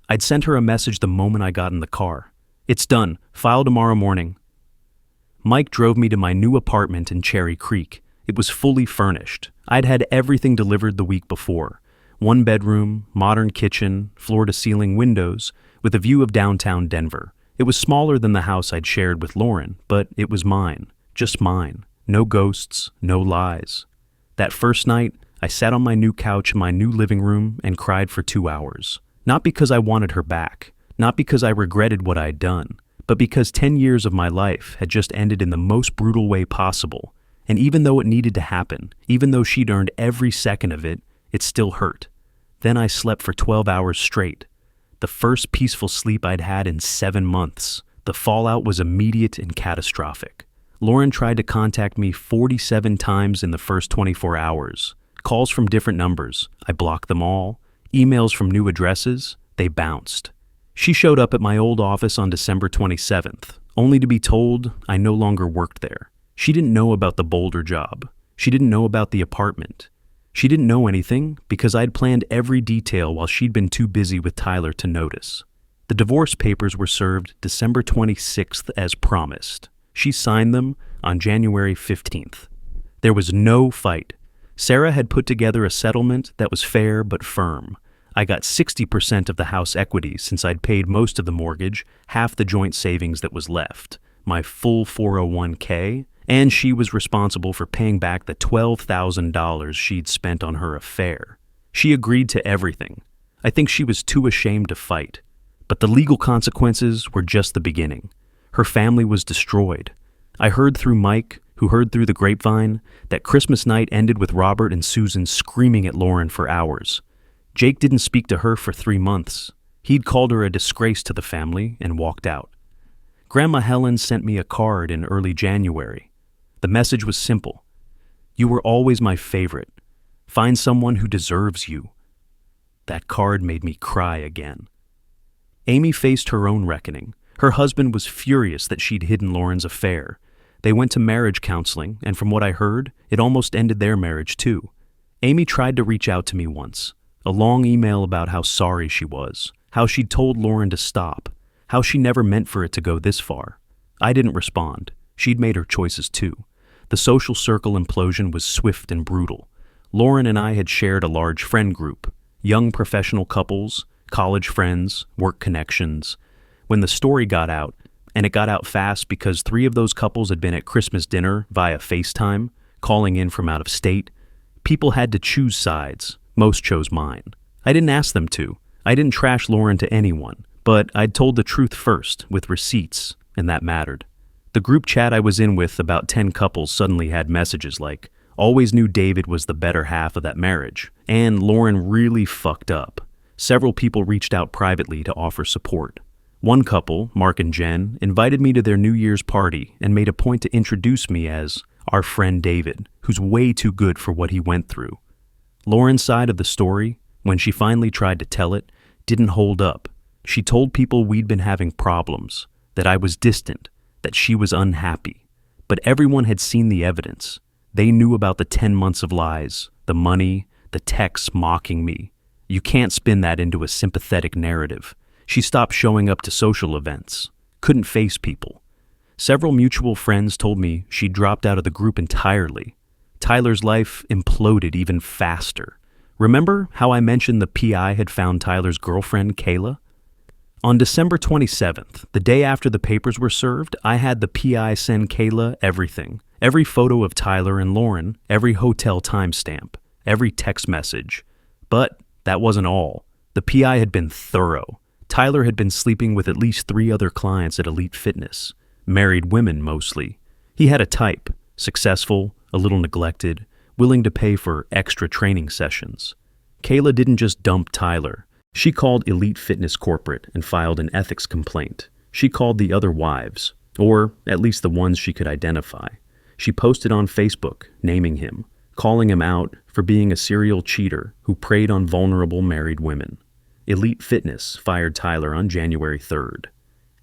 Speaker 1: I'd sent her a message the moment I got in the car. It's done. File tomorrow morning. Mike drove me to my new apartment in Cherry Creek. It was fully furnished. I'd had everything delivered the week before. 1 bedroom, modern kitchen, floor-to-ceiling windows, with a view of downtown Denver. It was smaller than the house I'd shared with Lauren, but it was mine. Just mine. No ghosts, no lies. That first night, I sat on my new couch in my new living room and cried for 2 hours. Not because I wanted her back, not because I regretted what I'd done, but because 10 years of my life had just ended in the most brutal way possible. And even though it needed to happen, even though she'd earned every second of it, it still hurt. Then I slept for 12 hours straight. The first peaceful sleep I'd had in 7 months. The fallout was immediate and catastrophic. Lauren tried to contact me 47 times in the first 24 hours. Calls from different numbers. I blocked them all. Emails from new addresses. They bounced. She showed up at my old office on December 27th, only to be told I no longer worked there. She didn't know about the Boulder job. She didn't know about the apartment. She didn't know anything because I'd planned every detail while she'd been too busy with Tyler to notice. The divorce papers were served December 26th as promised. She signed them on January 15th. There was no fight. Sarah had put together a settlement that was fair but firm. I got 60% of the house equity since I'd paid most of the mortgage, half the joint savings that was left, my full 401k, and she was responsible for paying back the $12,000 she'd spent on her affair. She agreed to everything. I think she was too ashamed to fight. But the legal consequences were just the beginning. Her family was destroyed. I heard through Mike, who heard through the grapevine, that Christmas night ended with Robert and Susan screaming at Lauren for hours. Jake didn't speak to her for 3 months. He'd called her a disgrace to the family and walked out. Grandma Helen sent me a card in early January. The message was simple. You were always my favorite. Find someone who deserves you. That card made me cry again. Amy faced her own reckoning. Her husband was furious that she'd hidden Lauren's affair. They went to marriage counseling, and from what I heard, it almost ended their marriage too. Amy tried to reach out to me once. A long email about how sorry she was, how she'd told Lauren to stop, how she never meant for it to go this far. I didn't respond. She'd made her choices too. The social circle implosion was swift and brutal. Lauren and I had shared a large friend group, young professional couples, college friends, work connections. When the story got out, and it got out fast because 3 of those couples had been at Christmas dinner via FaceTime, calling in from out of state, people had to choose sides. Most chose mine. I didn't ask them to. I didn't trash Lauren to anyone, but I'd told the truth first, with receipts, and that mattered. The group chat I was in with about 10 couples suddenly had messages like, always knew David was the better half of that marriage, and Lauren really fucked up. Several people reached out privately to offer support. One couple, Mark and Jen, invited me to their New Year's party and made a point to introduce me as our friend David, who's way too good for what he went through. Lauren's side of the story, when she finally tried to tell it, didn't hold up. She told people we'd been having problems, that I was distant, that she was unhappy. But everyone had seen the evidence. They knew about the 10 months of lies, the money, the texts mocking me. You can't spin that into a sympathetic narrative. She stopped showing up to social events, couldn't face people. Several mutual friends told me she dropped out of the group entirely. Tyler's life imploded even faster. Remember how I mentioned the PI had found Tyler's girlfriend, Kayla? On December 27th, the day after the papers were served, I had the PI send Kayla everything. Every photo of Tyler and Lauren, every hotel timestamp, every text message. But that wasn't all. The PI had been thorough. Tyler had been sleeping with at least 3 other clients at Elite Fitness. Married women, mostly. He had a type, successful, a little neglected, willing to pay for extra training sessions. Kayla didn't just dump Tyler. She called Elite Fitness corporate and filed an ethics complaint. She called the other wives, or at least the ones she could identify. She posted on Facebook, naming him, calling him out for being a serial cheater who preyed on vulnerable married women. Elite Fitness fired Tyler on January 3rd.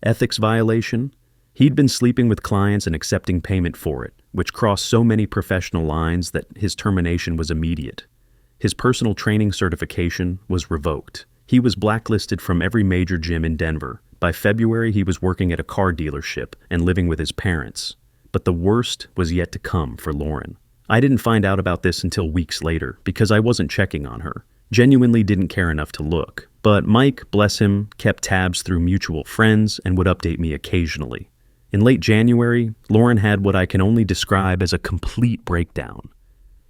Speaker 1: Ethics violation? He'd been sleeping with clients and accepting payment for it, which crossed so many professional lines that his termination was immediate. His personal training certification was revoked. He was blacklisted from every major gym in Denver. By February, he was working at a car dealership and living with his parents. But the worst was yet to come for Lauren. I didn't find out about this until weeks later because I wasn't checking on her. Genuinely didn't care enough to look. But Mike, bless him, kept tabs through mutual friends and would update me occasionally. In late January, Lauren had what I can only describe as a complete breakdown.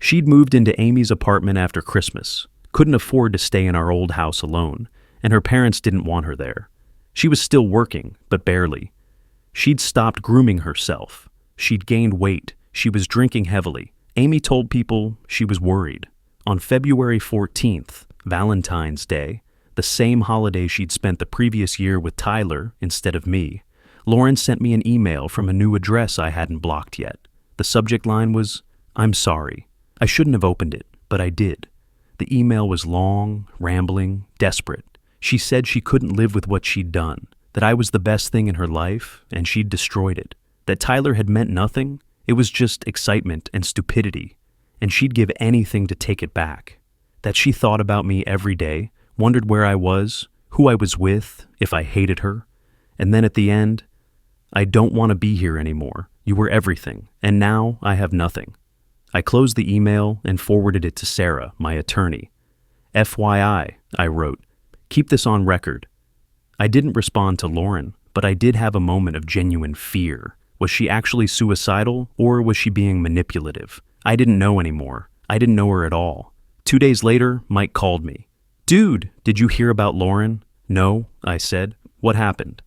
Speaker 1: She'd moved into Amy's apartment after Christmas, couldn't afford to stay in our old house alone, and her parents didn't want her there. She was still working, but barely. She'd stopped grooming herself. She'd gained weight. She was drinking heavily. Amy told people she was worried. On February 14th, Valentine's Day, the same holiday she'd spent the previous year with Tyler instead of me, Lauren sent me an email from a new address I hadn't blocked yet. The subject line was, "I'm sorry. I shouldn't have opened it, but I did." The email was long, rambling, desperate. She said she couldn't live with what she'd done, that I was the best thing in her life, and she'd destroyed it. That Tyler had meant nothing, it was just excitement and stupidity, and she'd give anything to take it back. That she thought about me every day, wondered where I was, who I was with, if I hated her, and then at the end, "I don't want to be here anymore. You were everything, and now I have nothing." I closed the email and forwarded it to Sarah, my attorney. "FYI," I wrote, "keep this on record." I didn't respond to Lauren, but I did have a moment of genuine fear. Was she actually suicidal, or was she being manipulative? I didn't know anymore. I didn't know her at all. 2 days later, Mike called me. "Dude, did you hear about Lauren?" "No," I said. "What happened?"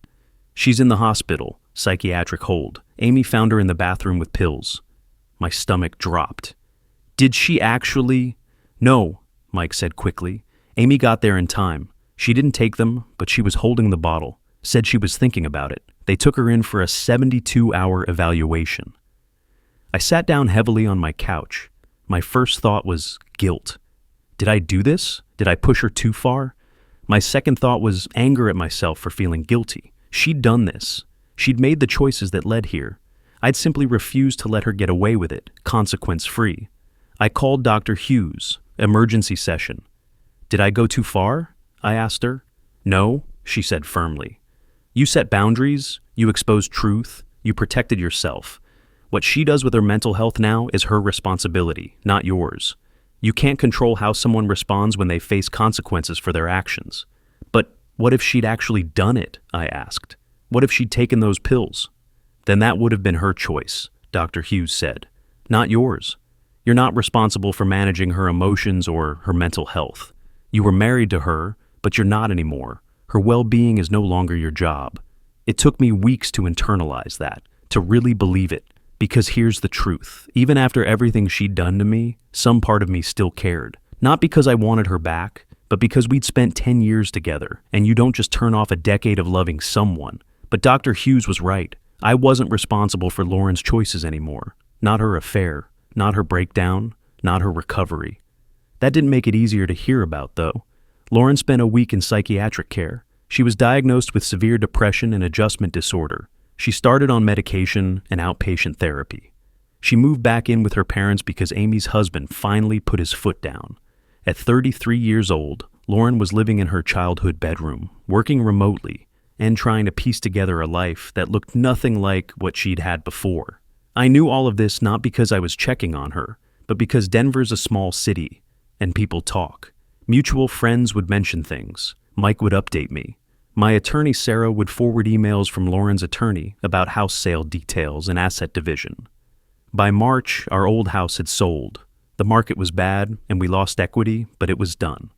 Speaker 1: "She's in the hospital, psychiatric hold. Amy found her in the bathroom with pills." My stomach dropped. "Did she actually?" "No," Mike said quickly. "Amy got there in time. She didn't take them, but she was holding the bottle. Said she was thinking about it. They took her in for a 72-hour evaluation." I sat down heavily on my couch. My first thought was guilt. Did I do this? Did I push her too far? My second thought was anger at myself for feeling guilty. She'd done this. She'd made the choices that led here. I'd simply refused to let her get away with it, consequence-free. I called Dr. Hughes, emergency session. "Did I go too far?" I asked her. "No," she said firmly. "You set boundaries, you exposed truth, you protected yourself. What she does with her mental health now is her responsibility, not yours. You can't control how someone responds when they face consequences for their actions." "But what if she'd actually done it?" I asked. "What if she'd taken those pills?" "Then that would have been her choice," Dr. Hughes said, "not yours. You're not responsible for managing her emotions or her mental health. You were married to her, but you're not anymore. Her well-being is no longer your job." It took me weeks to internalize that, to really believe it, because here's the truth. Even after everything she'd done to me, some part of me still cared. Not because I wanted her back, but because we'd spent 10 years together, and you don't just turn off a decade of loving someone. But Dr. Hughes was right. I wasn't responsible for Lauren's choices anymore. Not her affair, not her breakdown, not her recovery. That didn't make it easier to hear about, though. Lauren spent a week in psychiatric care. She was diagnosed with severe depression and adjustment disorder. She started on medication and outpatient therapy. She moved back in with her parents because Amy's husband finally put his foot down. At 33 years old, Lauren was living in her childhood bedroom, working remotely, and trying to piece together a life that looked nothing like what she'd had before. I knew all of this not because I was checking on her, but because Denver's a small city, and people talk. Mutual friends would mention things. Mike would update me. My attorney Sarah would forward emails from Lauren's attorney about house sale details and asset division. By March, our old house had sold. The market was bad, and we lost equity, but it was done.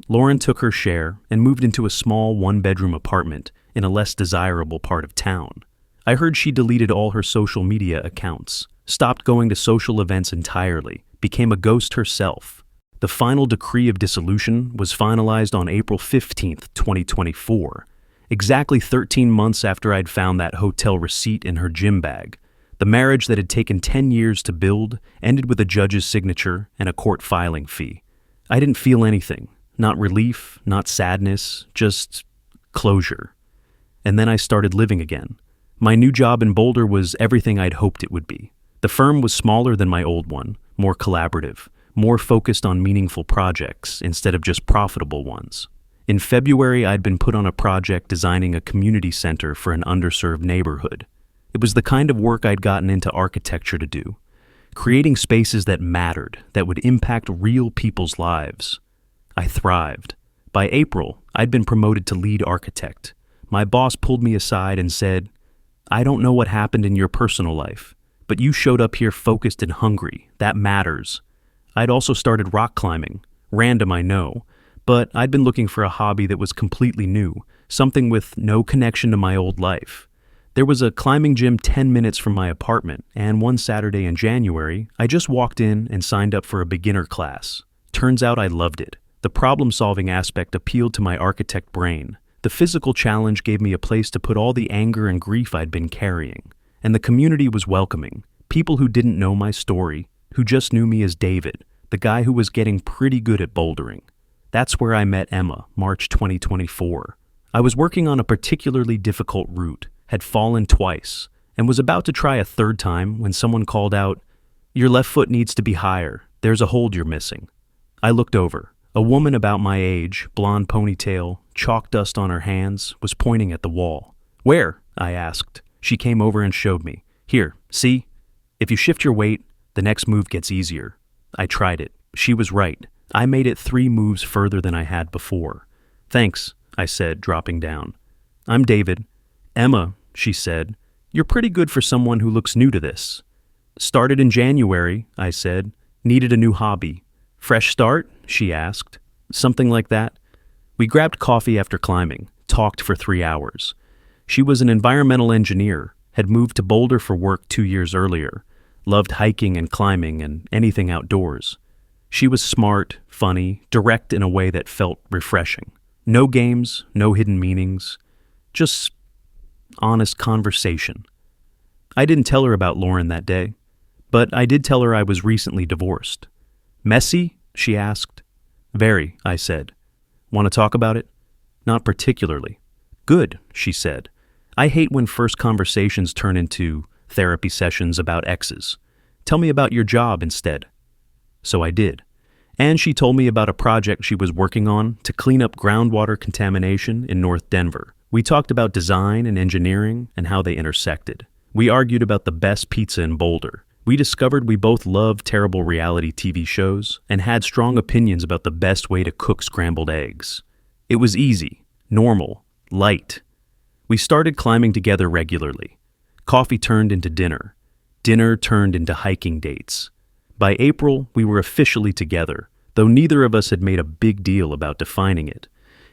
Speaker 1: Lauren took her share and moved into a small one-bedroom apartment in a less desirable part of town. I heard she deleted all her social media accounts, stopped going to social events entirely, became a ghost herself. The final decree of dissolution was finalized on April 15th, 2024, exactly 13 months after I'd found that hotel receipt in her gym bag. The marriage that had taken 10 years to build ended with a judge's signature and a court filing fee. I didn't feel anything, not relief, not sadness, just closure. And then I started living again. My new job in Boulder was everything I'd hoped it would be. The firm was smaller than my old one, more collaborative, more focused on meaningful projects instead of just profitable ones. In February, I'd been put on a project designing a community center for an underserved neighborhood. It was the kind of work I'd gotten into architecture to do, creating spaces that mattered, that would impact real people's lives. I thrived. By April, I'd been promoted to lead architect. My boss pulled me aside and said, "I don't know what happened in your personal life, but you showed up here focused and hungry. That matters." I'd also started rock climbing. Random, I know, but I'd been looking for a hobby that was completely new, something with no connection to my old life. There was a climbing gym 10 minutes from my apartment, and one Saturday in January, I just walked in and signed up for a beginner class. Turns out I loved it. The problem-solving aspect appealed to my architect brain. The physical challenge gave me a place to put all the anger and grief I'd been carrying. And the community was welcoming. People who didn't know my story, who just knew me as David, the guy who was getting pretty good at bouldering. That's where I met Emma, March 2024. I was working on a particularly difficult route, had fallen twice, and was about to try a third time when someone called out, "Your left foot needs to be higher. There's a hold you're missing." I looked over. A woman about my age, blonde ponytail, chalk dust on her hands, was pointing at the wall. "Where?" I asked. She came over and showed me. "Here, see? If you shift your weight, the next move gets easier." I tried it. She was right. I made it 3 moves further than I had before. "Thanks," I said, dropping down. "I'm David." "Emma," she said, "you're pretty good for someone who looks new to this." "Started in January," I said. "Needed a new hobby." "Fresh start?" she asked. "Something like that." We grabbed coffee after climbing, talked for 3 hours. She was an environmental engineer, had moved to Boulder for work 2 years earlier, loved hiking and climbing and anything outdoors. She was smart, funny, direct in a way that felt refreshing. No games, no hidden meanings, just honest conversation. I didn't tell her about Lauren that day, but I did tell her I was recently divorced. "Messy?" she asked. "Very," I said. "Want to talk about it?" "Not particularly." "Good," she said. "I hate when first conversations turn into therapy sessions about exes. Tell me about your job instead." So I did. And she told me about a project she was working on to clean up groundwater contamination in North Denver. We talked about design and engineering and how they intersected. We argued about the best pizza in Boulder. We discovered we both loved terrible reality TV shows and had strong opinions about the best way to cook scrambled eggs. It was easy, normal, light. We started climbing together regularly. Coffee turned into dinner. Dinner turned into hiking dates. By April, we were officially together, though neither of us had made a big deal about defining it.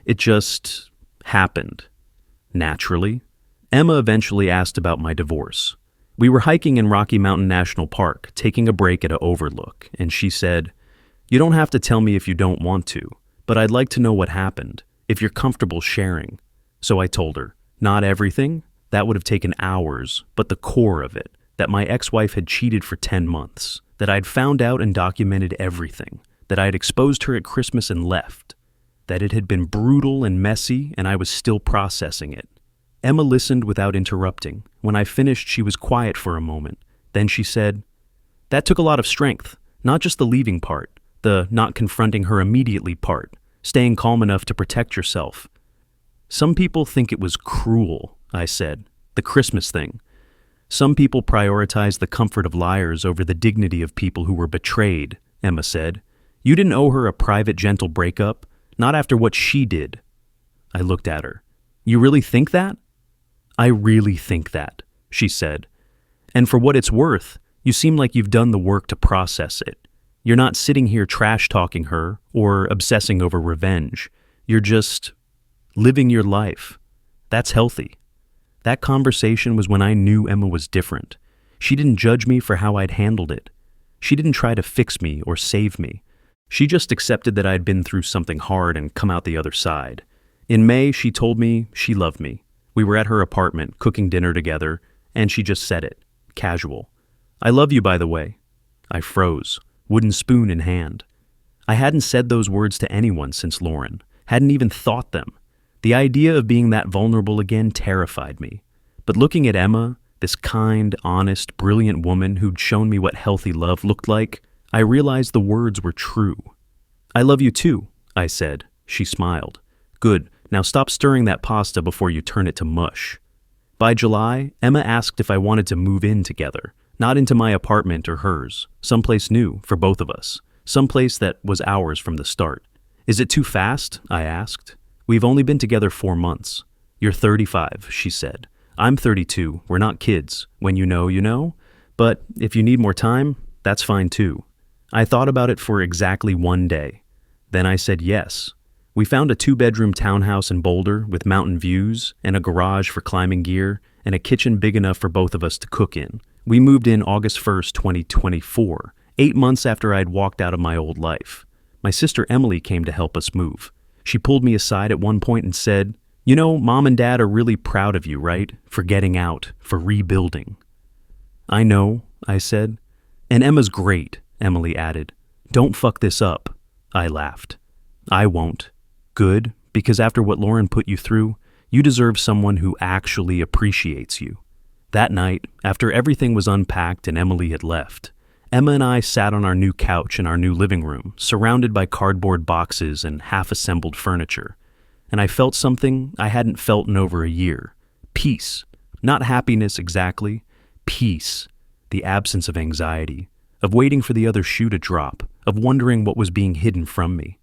Speaker 1: It just happened. Naturally. Emma eventually asked about my divorce. We were hiking in Rocky Mountain National Park, taking a break at an overlook, and she said, "You don't have to tell me if you don't want to, but I'd like to know what happened, if you're comfortable sharing. So I told her, not everything, that would have taken hours, but the core of it, that my ex-wife had cheated for 10 months, that I'd found out and documented everything, that I'd exposed her at Christmas and left, that it had been brutal and messy and I was still processing it. Emma listened without interrupting. When I finished, she was quiet for a moment. Then she said, "That took a lot of strength, not just the leaving part, the not confronting her immediately part, staying calm enough to protect yourself." "Some people think it was cruel," I said, "the Christmas thing. Some people prioritize the comfort of liars over the dignity of people who were betrayed," Emma said. "You didn't owe her a private, gentle breakup, not after what she did." I looked at her. "You really think that?" "I really think that," she said. "And for what it's worth, you seem like you've done the work to process it. You're not sitting here trash-talking her or obsessing over revenge. You're just living your life. That's healthy." That conversation was when I knew Emma was different. She didn't judge me for how I'd handled it. She didn't try to fix me or save me. She just accepted that I'd been through something hard and come out the other side. In May, she told me she loved me. We were at her apartment, cooking dinner together, and she just said it, casual. "I love you, by the way." I froze, wooden spoon in hand. I hadn't said those words to anyone since Lauren, hadn't even thought them. The idea of being that vulnerable again terrified me. But looking at Emma, this kind, honest, brilliant woman who'd shown me what healthy love looked like, I realized the words were true. "I love you too," I said. She smiled. "Good, now stop stirring that pasta before you turn it to mush." By July, Emma asked if I wanted to move in together, not into my apartment or hers, someplace new for both of us, someplace that was ours from the start. "Is it too fast?" I asked. "We've only been together 4 months. You're 35, she said. I'm 32. We're not kids. When you know, you know. But if you need more time, that's fine too." I thought about it for exactly 1 day. Then I said yes. We found a 2-bedroom townhouse in Boulder with mountain views and a garage for climbing gear and a kitchen big enough for both of us to cook in. We moved in August 1st, 2024, 8 months after I'd walked out of my old life. My sister Emily came to help us move. She pulled me aside at one point and said, "You know, Mom and Dad are really proud of you, right? For getting out, for rebuilding." "I know," I said. "And Emma's great," Emily added. "Don't fuck this up." I laughed. "I won't." "Good, because after what Lauren put you through, you deserve someone who actually appreciates you." That night, after everything was unpacked and Emily had left, Emma and I sat on our new couch in our new living room, surrounded by cardboard boxes and half-assembled furniture. And I felt something I hadn't felt in over a year. Peace. Not happiness exactly. Peace. The absence of anxiety. Of waiting for the other shoe to drop. Of wondering what was being hidden from me.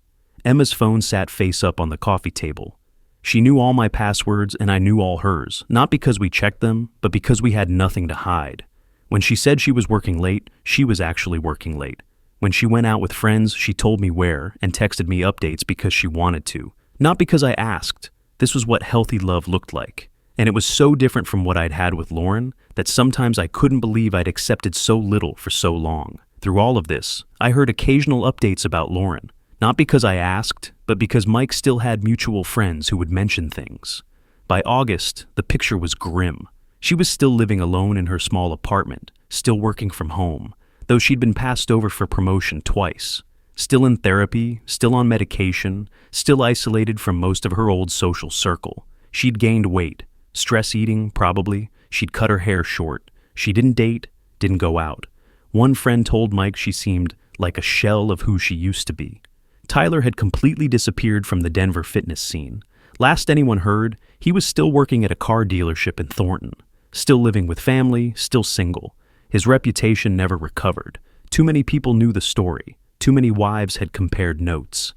Speaker 1: Emma's phone sat face up on the coffee table. She knew all my passwords and I knew all hers, not because we checked them, but because we had nothing to hide. When she said she was working late, she was actually working late. When she went out with friends, she told me where and texted me updates because she wanted to, not because I asked. This was what healthy love looked like. And it was so different from what I'd had with Lauren that sometimes I couldn't believe I'd accepted so little for so long. Through all of this, I heard occasional updates about Lauren, not because I asked, but because Mike still had mutual friends who would mention things. By August, the picture was grim. She was still living alone in her small apartment, still working from home, though she'd been passed over for promotion twice. Still in therapy, still on medication, still isolated from most of her old social circle. She'd gained weight, stress eating probably, she'd cut her hair short. She didn't date, didn't go out. One friend told Mike she seemed like a shell of who she used to be. Tyler had completely disappeared from the Denver fitness scene. Last anyone heard, he was still working at a car dealership in Thornton. Still living with family, still single. His reputation never recovered. Too many people knew the story. Too many wives had compared notes.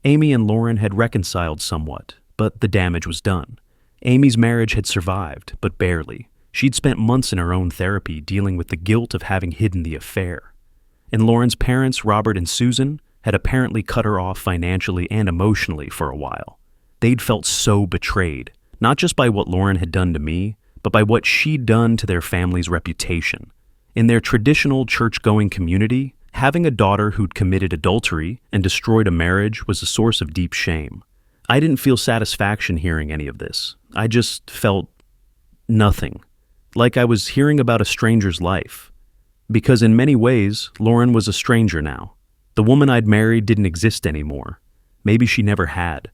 Speaker 1: Amy and Lauren had reconciled somewhat, but the damage was done. Amy's marriage had survived, but barely. She'd spent months in her own therapy dealing with the guilt of having hidden the affair. And Lauren's parents, Robert and Susan, had apparently cut her off financially and emotionally for a while. They'd felt so betrayed, not just by what Lauren had done to me, but by what she'd done to their family's reputation. In their traditional church-going community, Having a daughter who'd committed adultery and destroyed a marriage was a source of deep shame. I didn't feel satisfaction hearing any of this. I just felt nothing, like I was hearing about a stranger's life. Because in many ways, Lauren was a stranger now. The woman I'd married didn't exist anymore. Maybe she never had.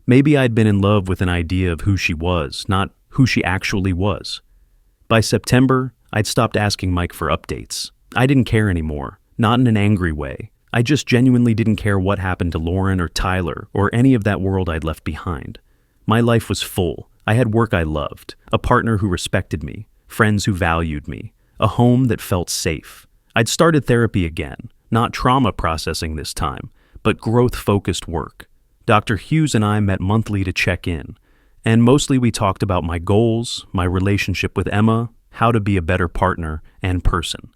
Speaker 1: Maybe I'd been in love with an idea of who she was, not who she actually was. By September, I'd stopped asking Mike for updates. I didn't care anymore, not in an angry way. I just genuinely didn't care what happened to Lauren or Tyler or any of that world I'd left behind. My life was full. I had work I loved, a partner who respected me, friends who valued me, a home that felt safe. I'd started therapy again, not trauma processing this time, but growth-focused work. Dr. Hughes and I met monthly to check in, and mostly we talked about my goals, my relationship with Emma, how to be a better partner and person.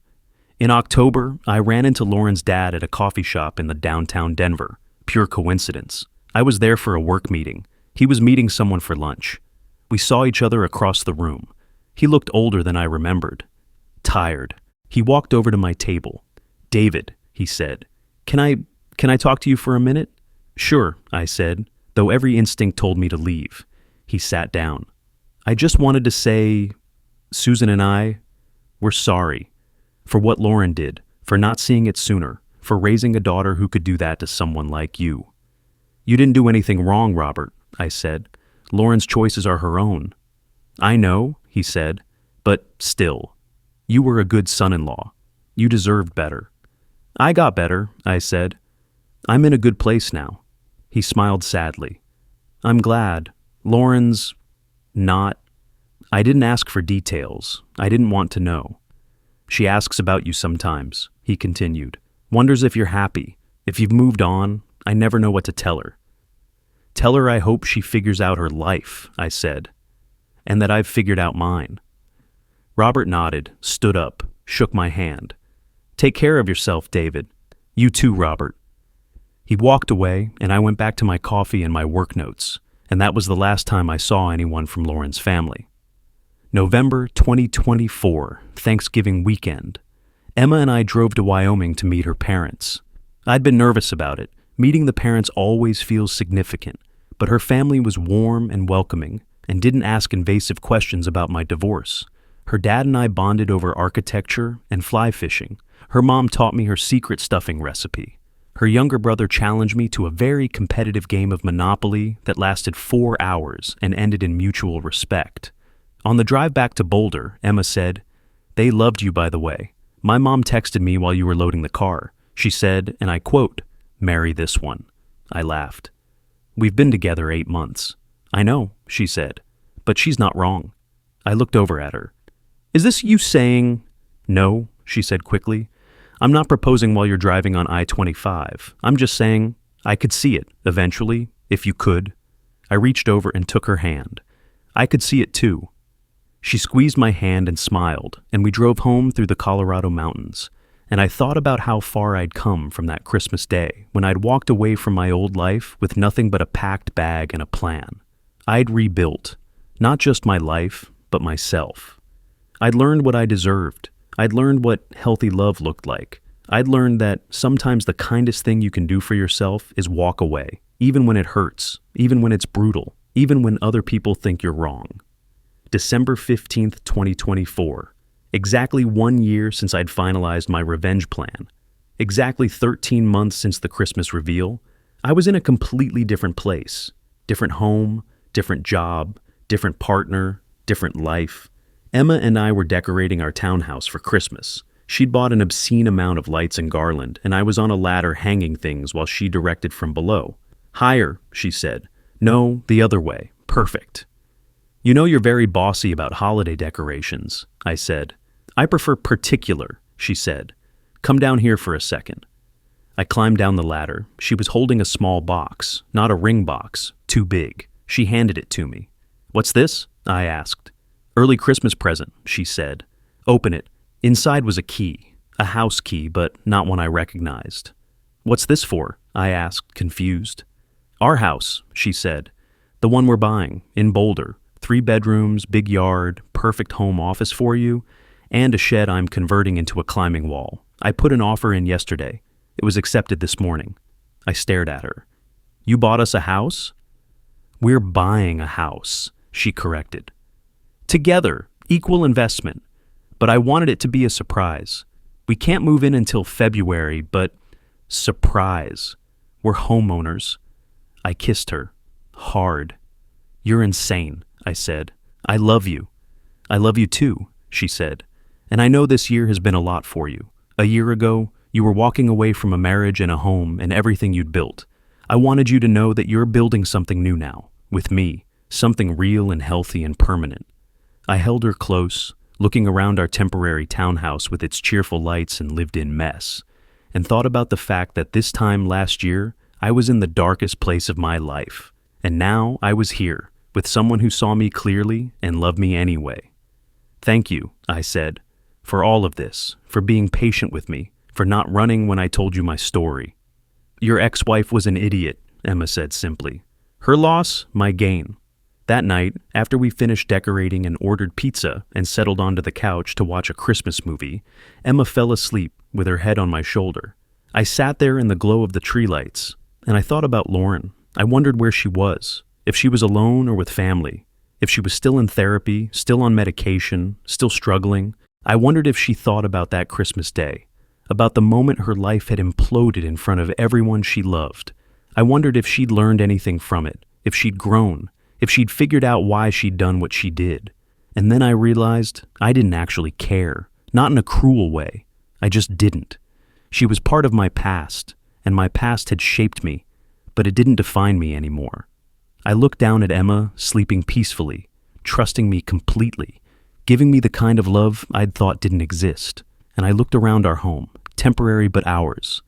Speaker 1: In October, I ran into Lauren's dad at a coffee shop in the downtown Denver. Pure coincidence. I was there for a work meeting. He was meeting someone for lunch. We saw each other across the room. He looked older than I remembered. Tired. He walked over to my table. "David," he said, Can I talk to you for a minute?" "Sure," I said, though every instinct told me to leave. He sat down. "I just wanted to say, Susan and I, we're sorry. For what Lauren did, for not seeing it sooner, for raising a daughter who could do that to someone like you." "You didn't do anything wrong, Robert," I said. "Lauren's choices are her own." "I know," he said, "but still, you were a good son-in-law. You deserved better." "I got better," I said. "I'm in a good place now." He smiled sadly. "I'm glad. Lauren's not." I didn't ask for details. I didn't want to know. "She asks about you sometimes," he continued. "Wonders if you're happy, if you've moved on. I never know what to tell her." "Tell her I hope she figures out her life," I said, "and that I've figured out mine." Robert nodded, stood up, shook my hand. "Take care of yourself, David. You too, Robert." He walked away, and I went back to my coffee and my work notes, and that was the last time I saw anyone from Lauren's family. November 2024, Thanksgiving weekend. Emma and I drove to Wyoming to meet her parents. I'd been nervous about it. Meeting the parents always feels significant, but her family was warm and welcoming and didn't ask invasive questions about my divorce. Her dad and I bonded over architecture and fly fishing. Her mom taught me her secret stuffing recipe. Her younger brother challenged me to a very competitive game of Monopoly that lasted 4 hours and ended in mutual respect. On the drive back to Boulder, Emma said, "They loved you, by the way. My mom texted me while you were loading the car. She said, and I quote, 'Marry this one.'" I laughed. "We've been together 8 months." "I know," she said, "but she's not wrong." I looked over at her. "Is this you saying—" "No," she said quickly. "I'm not proposing while you're driving on I-25. I'm just saying I could see it, eventually, if you could." I reached over and took her hand. I could see it too. She squeezed my hand and smiled, and we drove home through the Colorado mountains. And I thought about how far I'd come from that Christmas day when I'd walked away from my old life with nothing but a packed bag and a plan. I'd rebuilt, not just my life, but myself. I'd learned what I deserved. I'd learned what healthy love looked like. I'd learned that sometimes the kindest thing you can do for yourself is walk away, even when it hurts, even when it's brutal, even when other people think you're wrong. December 15th, 2024. Exactly 1 year since I'd finalized my revenge plan. Exactly 13 months since the Christmas reveal. I was in a completely different place. Different home, different job, different partner, different life. Emma and I were decorating our townhouse for Christmas. She'd bought an obscene amount of lights and garland, and I was on a ladder hanging things while she directed from below. "Higher," she said. "No, the other way. Perfect." "You know you're very bossy about holiday decorations," I said. "I prefer particular," she said. "Come down here for a second." I climbed down the ladder. She was holding a small box, not a ring box, too big. She handed it to me. "What's this?" I asked. "Early Christmas present," she said. "Open it." Inside was a key, a house key, but not one I recognized. "What's this for?" I asked, confused. "Our house," she said. "The one we're buying, in Boulder. 3 bedrooms, big yard, perfect home office for you, and a shed I'm converting into a climbing wall. I put an offer in yesterday. It was accepted this morning. I stared at her. You bought us a house? We're buying a house, she corrected. Together, equal investment. But I wanted it to be a surprise. We can't move in until February, but surprise. We're homeowners. I kissed her. Hard. You're insane, I said. I love you. I love you too, she said. And I know this year has been a lot for you. A year ago, you were walking away from a marriage and a home and everything you'd built. I wanted you to know that you're building something new now, with me, something real and healthy and permanent. I held her close, looking around our temporary townhouse with its cheerful lights and lived-in mess, and thought about the fact that this time last year, I was in the darkest place of my life, and now I was here, with someone who saw me clearly and loved me anyway. Thank you, I said, for all of this, for being patient with me, for not running when I told you my story. Your ex-wife was an idiot, Emma said simply. Her loss, my gain. That night, after we finished decorating and ordered pizza and settled onto the couch to watch a Christmas movie, Emma fell asleep with her head on my shoulder. I sat there in the glow of the tree lights, and I thought about Lauren. I wondered where she was, if she was alone or with family, if she was still in therapy, still on medication, still struggling. I wondered if she thought about that Christmas day, about the moment her life had imploded in front of everyone she loved. I wondered if she'd learned anything from it, if she'd grown, if she'd figured out why she'd done what she did. And then I realized I didn't actually care, not in a cruel way. I just didn't. She was part of my past, and my past had shaped me, but it didn't define me anymore. I looked down at Emma, sleeping peacefully, trusting me completely, giving me the kind of love I'd thought didn't exist. And I looked around our home, temporary but ours,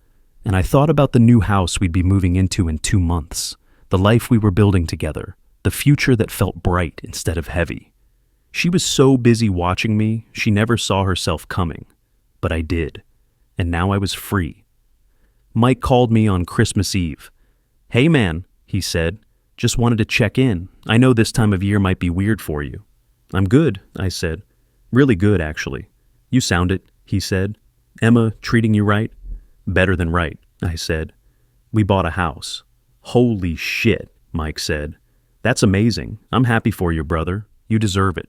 Speaker 1: and I thought about the new house we'd be moving into in 2 months, the life we were building together, the future that felt bright instead of heavy. She was so busy watching me, she never saw herself coming. But I did, and now I was free. Mike called me on Christmas Eve. Hey man, he said, just wanted to check in. I know this time of year might be weird for you. I'm good, I said. Really good, actually. You sound it, he said. Emma, treating you right? Better than right, I said. We bought a house. Holy shit, Mike said. That's amazing. I'm happy for you, brother. You deserve it.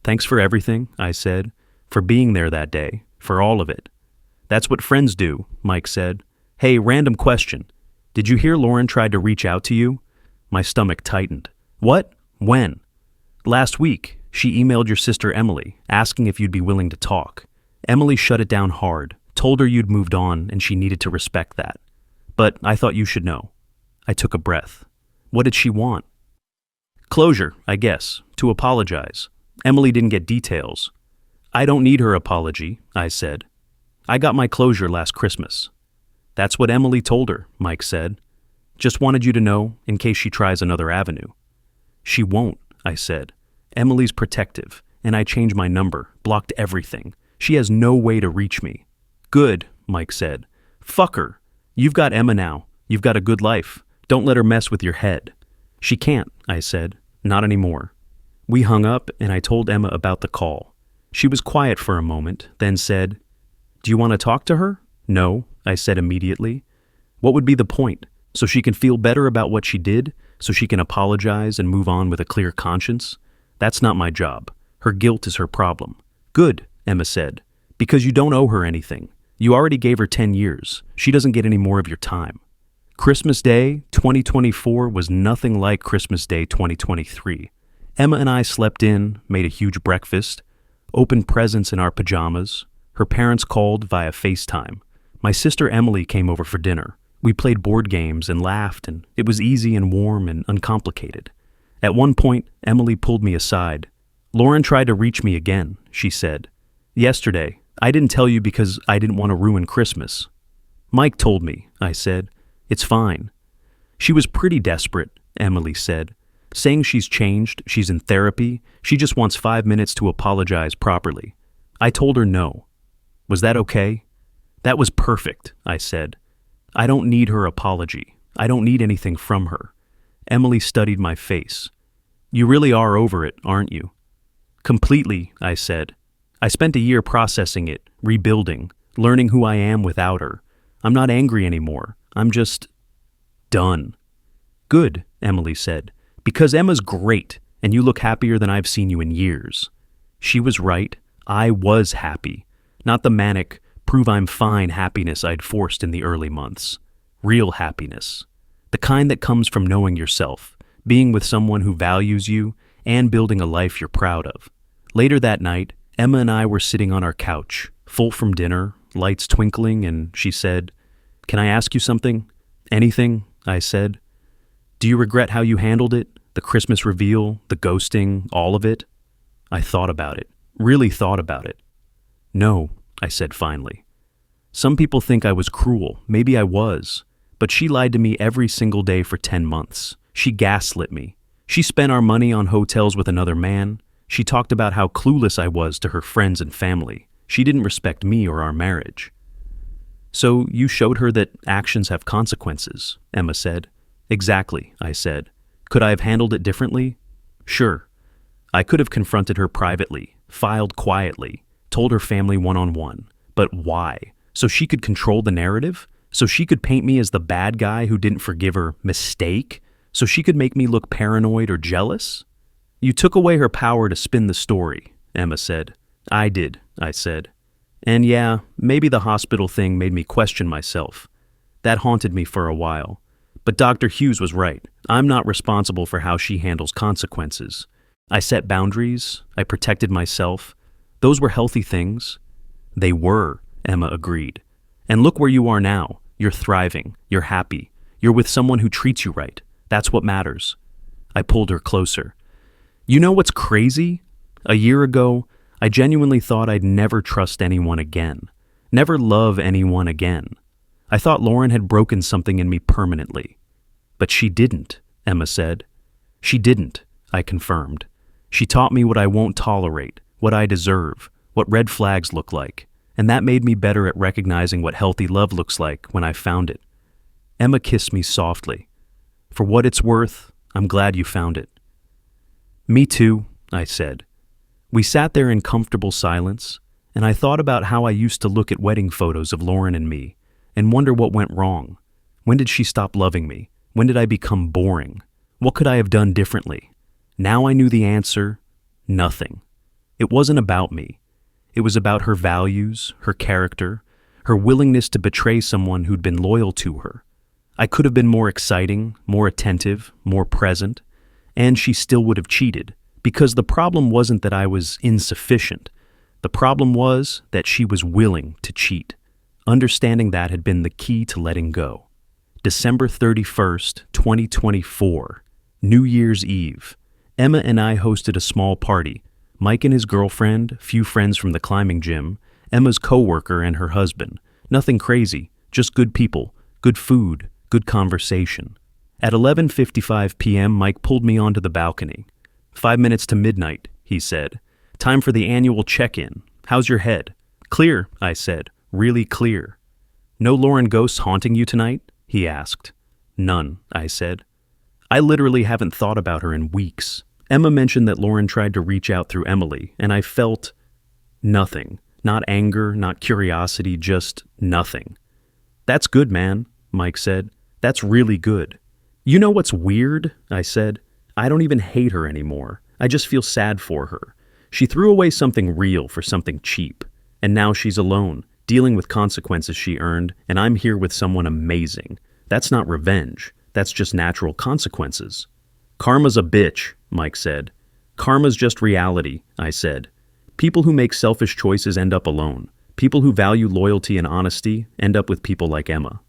Speaker 1: Thanks for everything, I said. For being there that day. For all of it. That's what friends do, Mike said. Hey, random question. Did you hear Lauren tried to reach out to you? My stomach tightened. What? When? Last week, she emailed your sister Emily, asking if you'd be willing to talk. Emily shut it down hard, told her you'd moved on and she needed to respect that. But I thought you should know. I took a breath. What did she want? Closure, I guess, to apologize. Emily didn't get details. I don't need her apology, I said. I got my closure last Christmas. That's what Emily told her, Mike said. Just wanted you to know in case she tries another avenue. She won't, I said. Emily's protective, and I changed my number, blocked everything. She has no way to reach me. Good, Mike said. Fuck her. You've got Emma now. You've got a good life. Don't let her mess with your head. She can't, I said. Not anymore. We hung up, and I told Emma about the call. She was quiet for a moment, then said, Do you want to talk to her? No, I said immediately. What would be the point? So she can feel better about what she did? So she can apologize and move on with a clear conscience? That's not my job. Her guilt is her problem. Good, Emma said, because you don't owe her anything. You already gave her 10 years. She doesn't get any more of your time. Christmas Day 2024 was nothing like Christmas Day 2023. Emma and I slept in, made a huge breakfast, opened presents in our pajamas. Her parents called via FaceTime. My sister Emily came over for dinner. We played board games and laughed, and it was easy and warm and uncomplicated. At one point, Emily pulled me aside. Lauren tried to reach me again, she said. Yesterday, I didn't tell you because I didn't want to ruin Christmas. Mike told me, I said. It's fine. She was pretty desperate, Emily said. Saying she's changed, she's in therapy, she just wants 5 minutes to apologize properly. I told her no. Was that okay? That was perfect, I said. I don't need her apology. I don't need anything from her. Emily studied my face. You really are over it, aren't you? Completely, I said. I spent a year processing it, rebuilding, learning who I am without her. I'm not angry anymore. I'm just done. Good, Emily said, because Emma's great, and you look happier than I've seen you in years. She was right. I was happy, not the manic, prove I'm fine happiness I'd forced in the early months. Real happiness. The kind that comes from knowing yourself, being with someone who values you, and building a life you're proud of. Later that night, Emma and I were sitting on our couch, full from dinner, lights twinkling, and she said, "Can I ask you something?" "Anything," I said. "Do you regret how you handled it? The Christmas reveal, the ghosting, all of it?" I thought about it, really thought about it. "No," I said finally. "Some people think I was cruel. Maybe I was. But she lied to me every single day for 10 months. She gaslit me. She spent our money on hotels with another man. She talked about how clueless I was to her friends and family. She didn't respect me or our marriage." "So you showed her that actions have consequences," Emma said. "Exactly," I said. "Could I have handled it differently?" "Sure. I could have confronted her privately, filed quietly, told her family one-on-one. But why? So she could control the narrative? So she could paint me as the bad guy who didn't forgive her mistake? So she could make me look paranoid or jealous?" "You took away her power to spin the story," Emma said. "I did," I said. "And yeah, maybe the hospital thing made me question myself. That haunted me for a while. But Dr. Hughes was right. I'm not responsible for how she handles consequences. I set boundaries. I protected myself. Those were healthy things." "They were," Emma agreed. "And look where you are now. You're thriving. You're happy. You're with someone who treats you right. That's what matters." I pulled her closer. "You know what's crazy? A year ago, I genuinely thought I'd never trust anyone again. Never love anyone again. I thought Lauren had broken something in me permanently. But she didn't," Emma said. "She didn't," I confirmed. "She taught me what I won't tolerate, what I deserve, what red flags look like, and that made me better at recognizing what healthy love looks like when I found it." Emma kissed me softly. "For what it's worth, I'm glad you found it." "Me too," I said. We sat there in comfortable silence, and I thought about how I used to look at wedding photos of Lauren and me and wonder what went wrong. When did she stop loving me? When did I become boring? What could I have done differently? Now I knew the answer: nothing. It wasn't about me. It was about her values, her character, her willingness to betray someone who'd been loyal to her. I could have been more exciting, more attentive, more present, and she still would have cheated, because the problem wasn't that I was insufficient. The problem was that she was willing to cheat. Understanding that had been the key to letting go. December 31st, 2024, New Year's Eve. Emma and I hosted a small party. Mike and his girlfriend, a few friends from the climbing gym, Emma's coworker and her husband. Nothing crazy, just good people, good food, good conversation. At 11:55 p.m., Mike pulled me onto the balcony. 5 minutes to midnight, he said. "Time for the annual check-in. How's your head?" "Clear," I said. "Really clear." "No Lauren ghosts haunting you tonight?" he asked. "None," I said. I literally haven't thought about her in weeks. Emma mentioned that Lauren tried to reach out through Emily, and I felt nothing. Not anger, not curiosity, just nothing. "That's good, man," Mike said. "That's really good." "You know what's weird?" I said. "I don't even hate her anymore. I just feel sad for her. She threw away something real for something cheap. And now she's alone, dealing with consequences she earned, and I'm here with someone amazing. That's not revenge. That's just natural consequences." "Karma's a bitch," Mike said. "Karma's just reality," I said. "People who make selfish choices end up alone. People who value loyalty and honesty end up with people like Emma."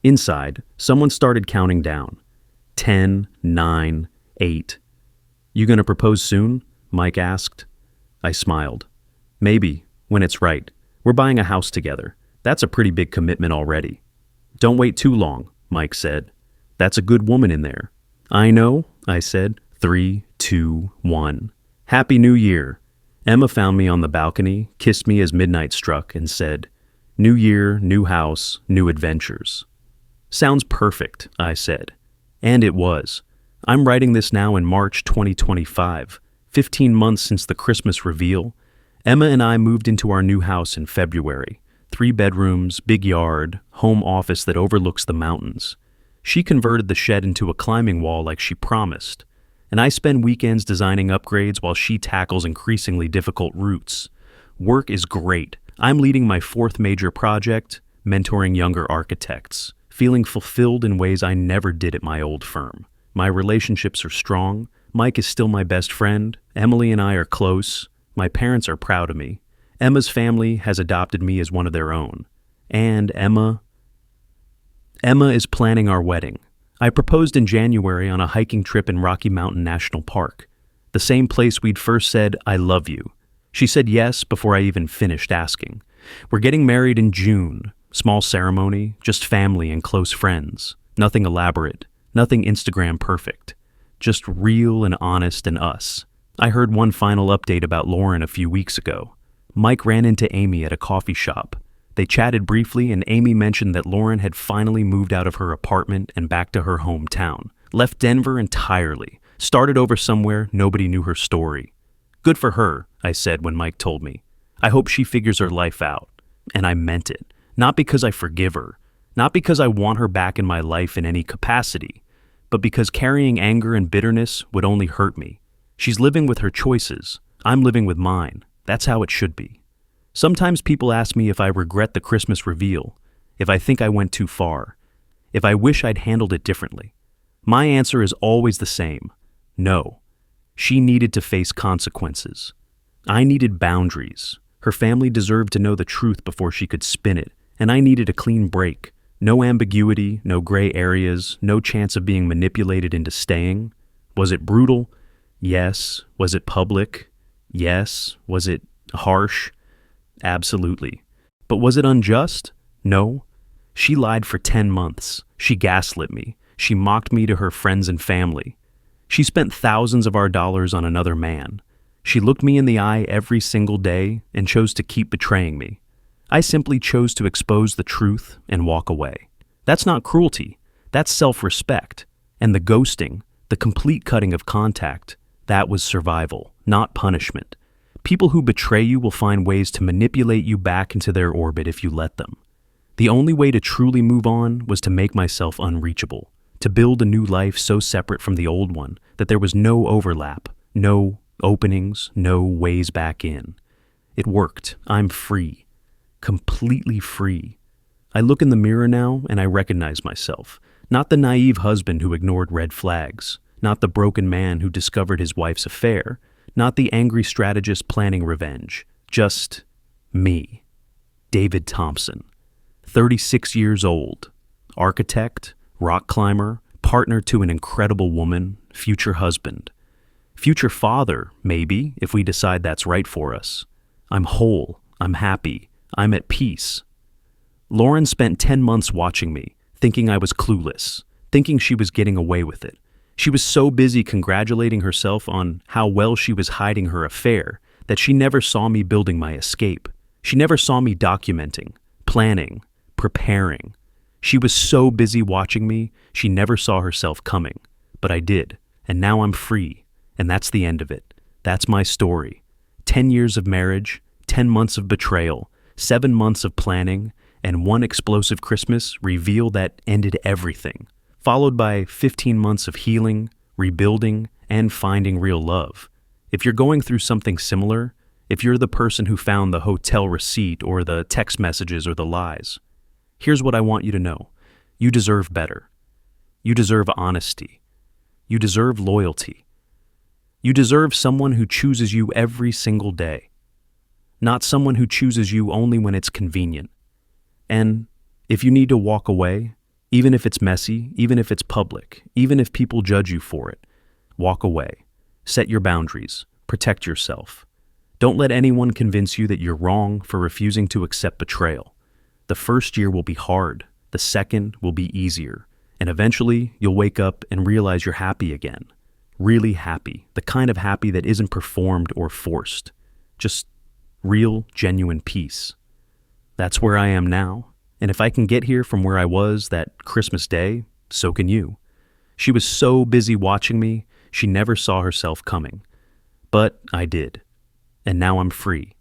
Speaker 1: Inside, someone started counting down. 10, 9, 8. "You gonna propose soon?" Mike asked. I smiled. "Maybe, when it's right. We're buying a house together. That's a pretty big commitment already." "Don't wait too long," Mike said. "That's a good woman in there." "I know," I said. 3, 2, 1. "Happy New Year." Emma found me on the balcony, kissed me as midnight struck, and said, "New year, new house, new adventures." "Sounds perfect," I said. And it was. I'm writing this now in March 2025, 15 months since the Christmas reveal. Emma and I moved into our new house in February. 3 bedrooms, big yard, home office that overlooks the mountains. She converted the shed into a climbing wall like she promised, and I spend weekends designing upgrades while she tackles increasingly difficult routes. Work is great. I'm leading my 4th major project, mentoring younger architects, feeling fulfilled in ways I never did at my old firm. My relationships are strong. Mike is still my best friend. Emily and I are close. My parents are proud of me. Emma's family has adopted me as one of their own. And Emma is planning our wedding. I proposed in January on a hiking trip in Rocky Mountain National Park, the same place we'd first said, "I love you." She said yes before I even finished asking. We're getting married in June. Small ceremony, just family and close friends. Nothing elaborate, nothing Instagram perfect. Just real and honest and us. I heard one final update about Lauren a few weeks ago. Mike ran into Amy at a coffee shop. They chatted briefly, and Amy mentioned that Lauren had finally moved out of her apartment and back to her hometown. Left Denver entirely. Started over somewhere nobody knew her story. Good for her, I said when Mike told me. I hope she figures her life out. And I meant it. Not because I forgive her. Not because I want her back in my life in any capacity. But because carrying anger and bitterness would only hurt me. She's living with her choices. I'm living with mine. That's how it should be. Sometimes people ask me if I regret the Christmas reveal, if I think I went too far, if I wish I'd handled it differently. My answer is always the same. No. She needed to face consequences. I needed boundaries. Her family deserved to know the truth before she could spin it, and I needed a clean break. No ambiguity, no gray areas, no chance of being manipulated into staying. Was it brutal? Yes. Was it public? Yes. Was it harsh? Absolutely. But was it unjust? No. She lied for 10 months. She gaslit me. She mocked me to her friends and family. She spent thousands of our dollars on another man. She looked me in the eye every single day and chose to keep betraying me. I simply chose to expose the truth and walk away. That's not cruelty. That's self-respect. And the ghosting, the complete cutting of contact, that was survival, not punishment. People who betray you will find ways to manipulate you back into their orbit if you let them. The only way to truly move on was to make myself unreachable, to build a new life so separate from the old one that there was no overlap, no openings, no ways back in. It worked. I'm free. Completely free. I look in the mirror now and I recognize myself. Not the naive husband who ignored red flags. Not the broken man who discovered his wife's affair. Not the angry strategist planning revenge. Just me. David Thompson. 36 years old. Architect, rock climber, partner to an incredible woman, future husband. Future father, maybe, if we decide that's right for us. I'm whole. I'm happy. I'm at peace. Lauren spent 10 months watching me, thinking I was clueless, thinking she was getting away with it. She was so busy congratulating herself on how well she was hiding her affair that she never saw me building my escape. She never saw me documenting, planning, preparing. She was so busy watching me, she never saw herself coming. But I did, and now I'm free, and that's the end of it. That's my story. 10 years of marriage, 10 months of betrayal, 7 months of planning, and one explosive Christmas reveal that ended everything, followed by 15 months of healing, rebuilding, and finding real love. If you're going through something similar, if you're the person who found the hotel receipt or the text messages or the lies, here's what I want you to know. You deserve better. You deserve honesty. You deserve loyalty. You deserve someone who chooses you every single day, not someone who chooses you only when it's convenient. And if you need to walk away, even if it's messy, even if it's public, even if people judge you for it, walk away. Set your boundaries. Protect yourself. Don't let anyone convince you that you're wrong for refusing to accept betrayal. The first year will be hard. The second will be easier. And eventually, you'll wake up and realize you're happy again. Really happy. The kind of happy that isn't performed or forced. Just real, genuine peace. That's where I am now. And if I can get here from where I was that Christmas day, so can you. She was so busy watching me, she never saw herself coming. But I did. And now I'm free.